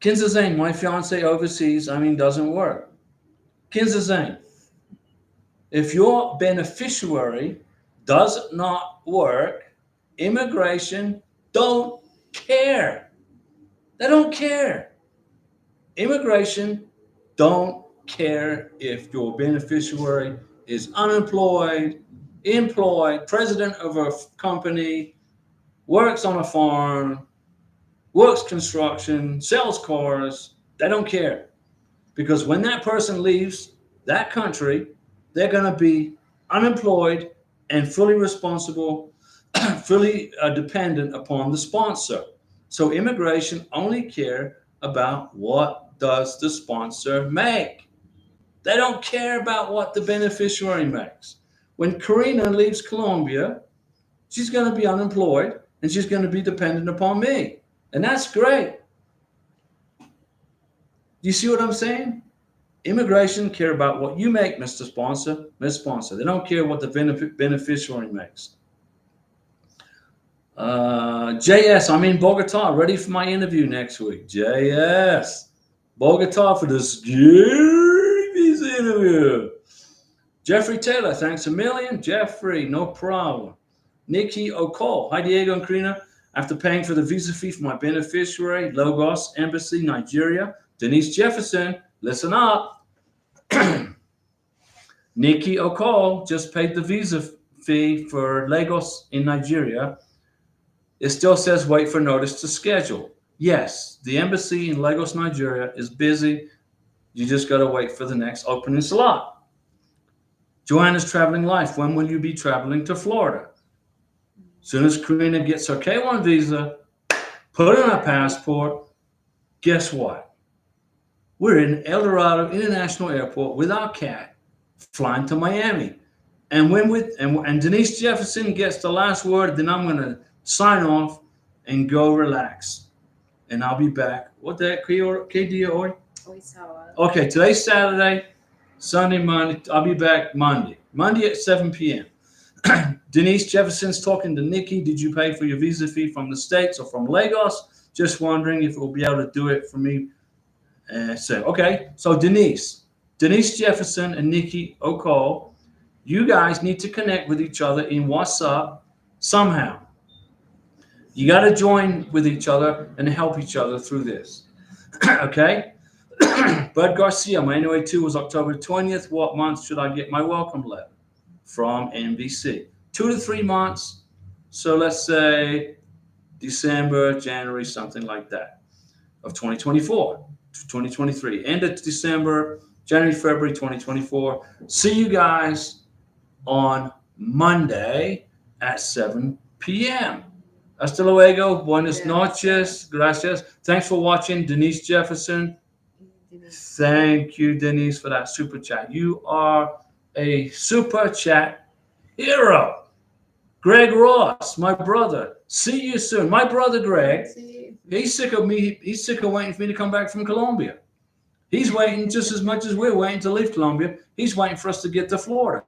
Kinza Zane, my fiance overseas, doesn't work. Kinza Zane, if your beneficiary does not work, immigration don't care. They don't care. Immigration don't care if your beneficiary is unemployed, employed, president of a company, works on a farm, works construction, sells cars. They don't care. Because when that person leaves that country, they're going to be unemployed and fully responsible, fully dependent upon the sponsor. So immigration only care about what does the sponsor make. They don't care about what the beneficiary makes. When Karina leaves Colombia, she's going to be unemployed and she's going to be dependent upon me. And that's great. Do you see what I'm saying? Immigration care about what you make, Mr. Sponsor, Ms. Sponsor. They don't care what the beneficiary makes. JS, I'm in Bogota, ready for my interview next week. JS, Bogota for the scary visa interview. Jeffrey Taylor, thanks a million. Jeffrey, no problem. Nikki O'Cole, hi Diego and Karina. After paying for the visa fee for my beneficiary, Lagos Embassy, Nigeria, Denise Jefferson, listen up. Nikki O'Cole just paid the visa fee for Lagos in Nigeria. It still says wait for notice to schedule. Yes, the embassy in Lagos, Nigeria is busy. You just got to wait for the next opening slot. Joanna's Traveling Life, when will you be traveling to Florida? As soon as Karina gets her K1 visa, put in her passport, guess what? We're in El Dorado International Airport with our cat, flying to Miami. And when Denise Jefferson gets the last word, then I'm going to sign off and go relax. And I'll be back. What day? Que dia hoy? Hoy sábado. Okay, today's Saturday, Sunday, Monday. I'll be back Monday. Monday at 7 p.m. Denise Jefferson's talking to Nikki. Did you pay for your visa fee from the States or from Lagos? Just wondering if we'll be able to do it for me. So Denise Jefferson and Nikki O'Cole, you guys need to connect with each other in WhatsApp somehow. You got to join with each other and help each other through this. Okay? Bud Garcia, my NOA 2 was October 20th. What month should I get my welcome letter? From NBC. 2 to 3 months. So let's say December, January, something like that of 2024, 2023. End of December, January, February 2024. See you guys on Monday at 7 p.m. Hasta luego. Buenas noches. Gracias. Thanks for watching. Denise Jefferson. Thank you, Denise, for that super chat. You are a super chat hero. Greg Ross, my brother. See you soon. My brother Greg, he's sick of me. He's sick of waiting for me to come back from Colombia. He's waiting just as much as we're waiting to leave Colombia. He's waiting for us to get to Florida.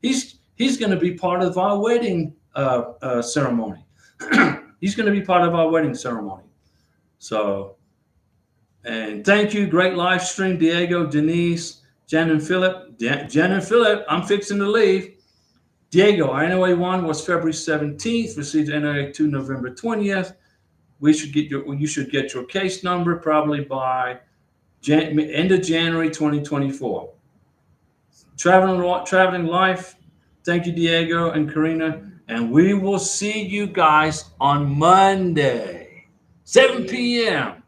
He's going to be part of our wedding ceremony. He's going to be part of our wedding ceremony. So, and thank you. Great live stream, Diego, Denise, Jen and Philip. Jen and Philip, I'm fixing to leave. Diego, our NOA 1 was February 17th, received NOA 2 November 20th. You should get your case number probably by end of January 2024. Traveling life. Thank you, Diego and Karina. And we will see you guys on Monday, 7 p.m.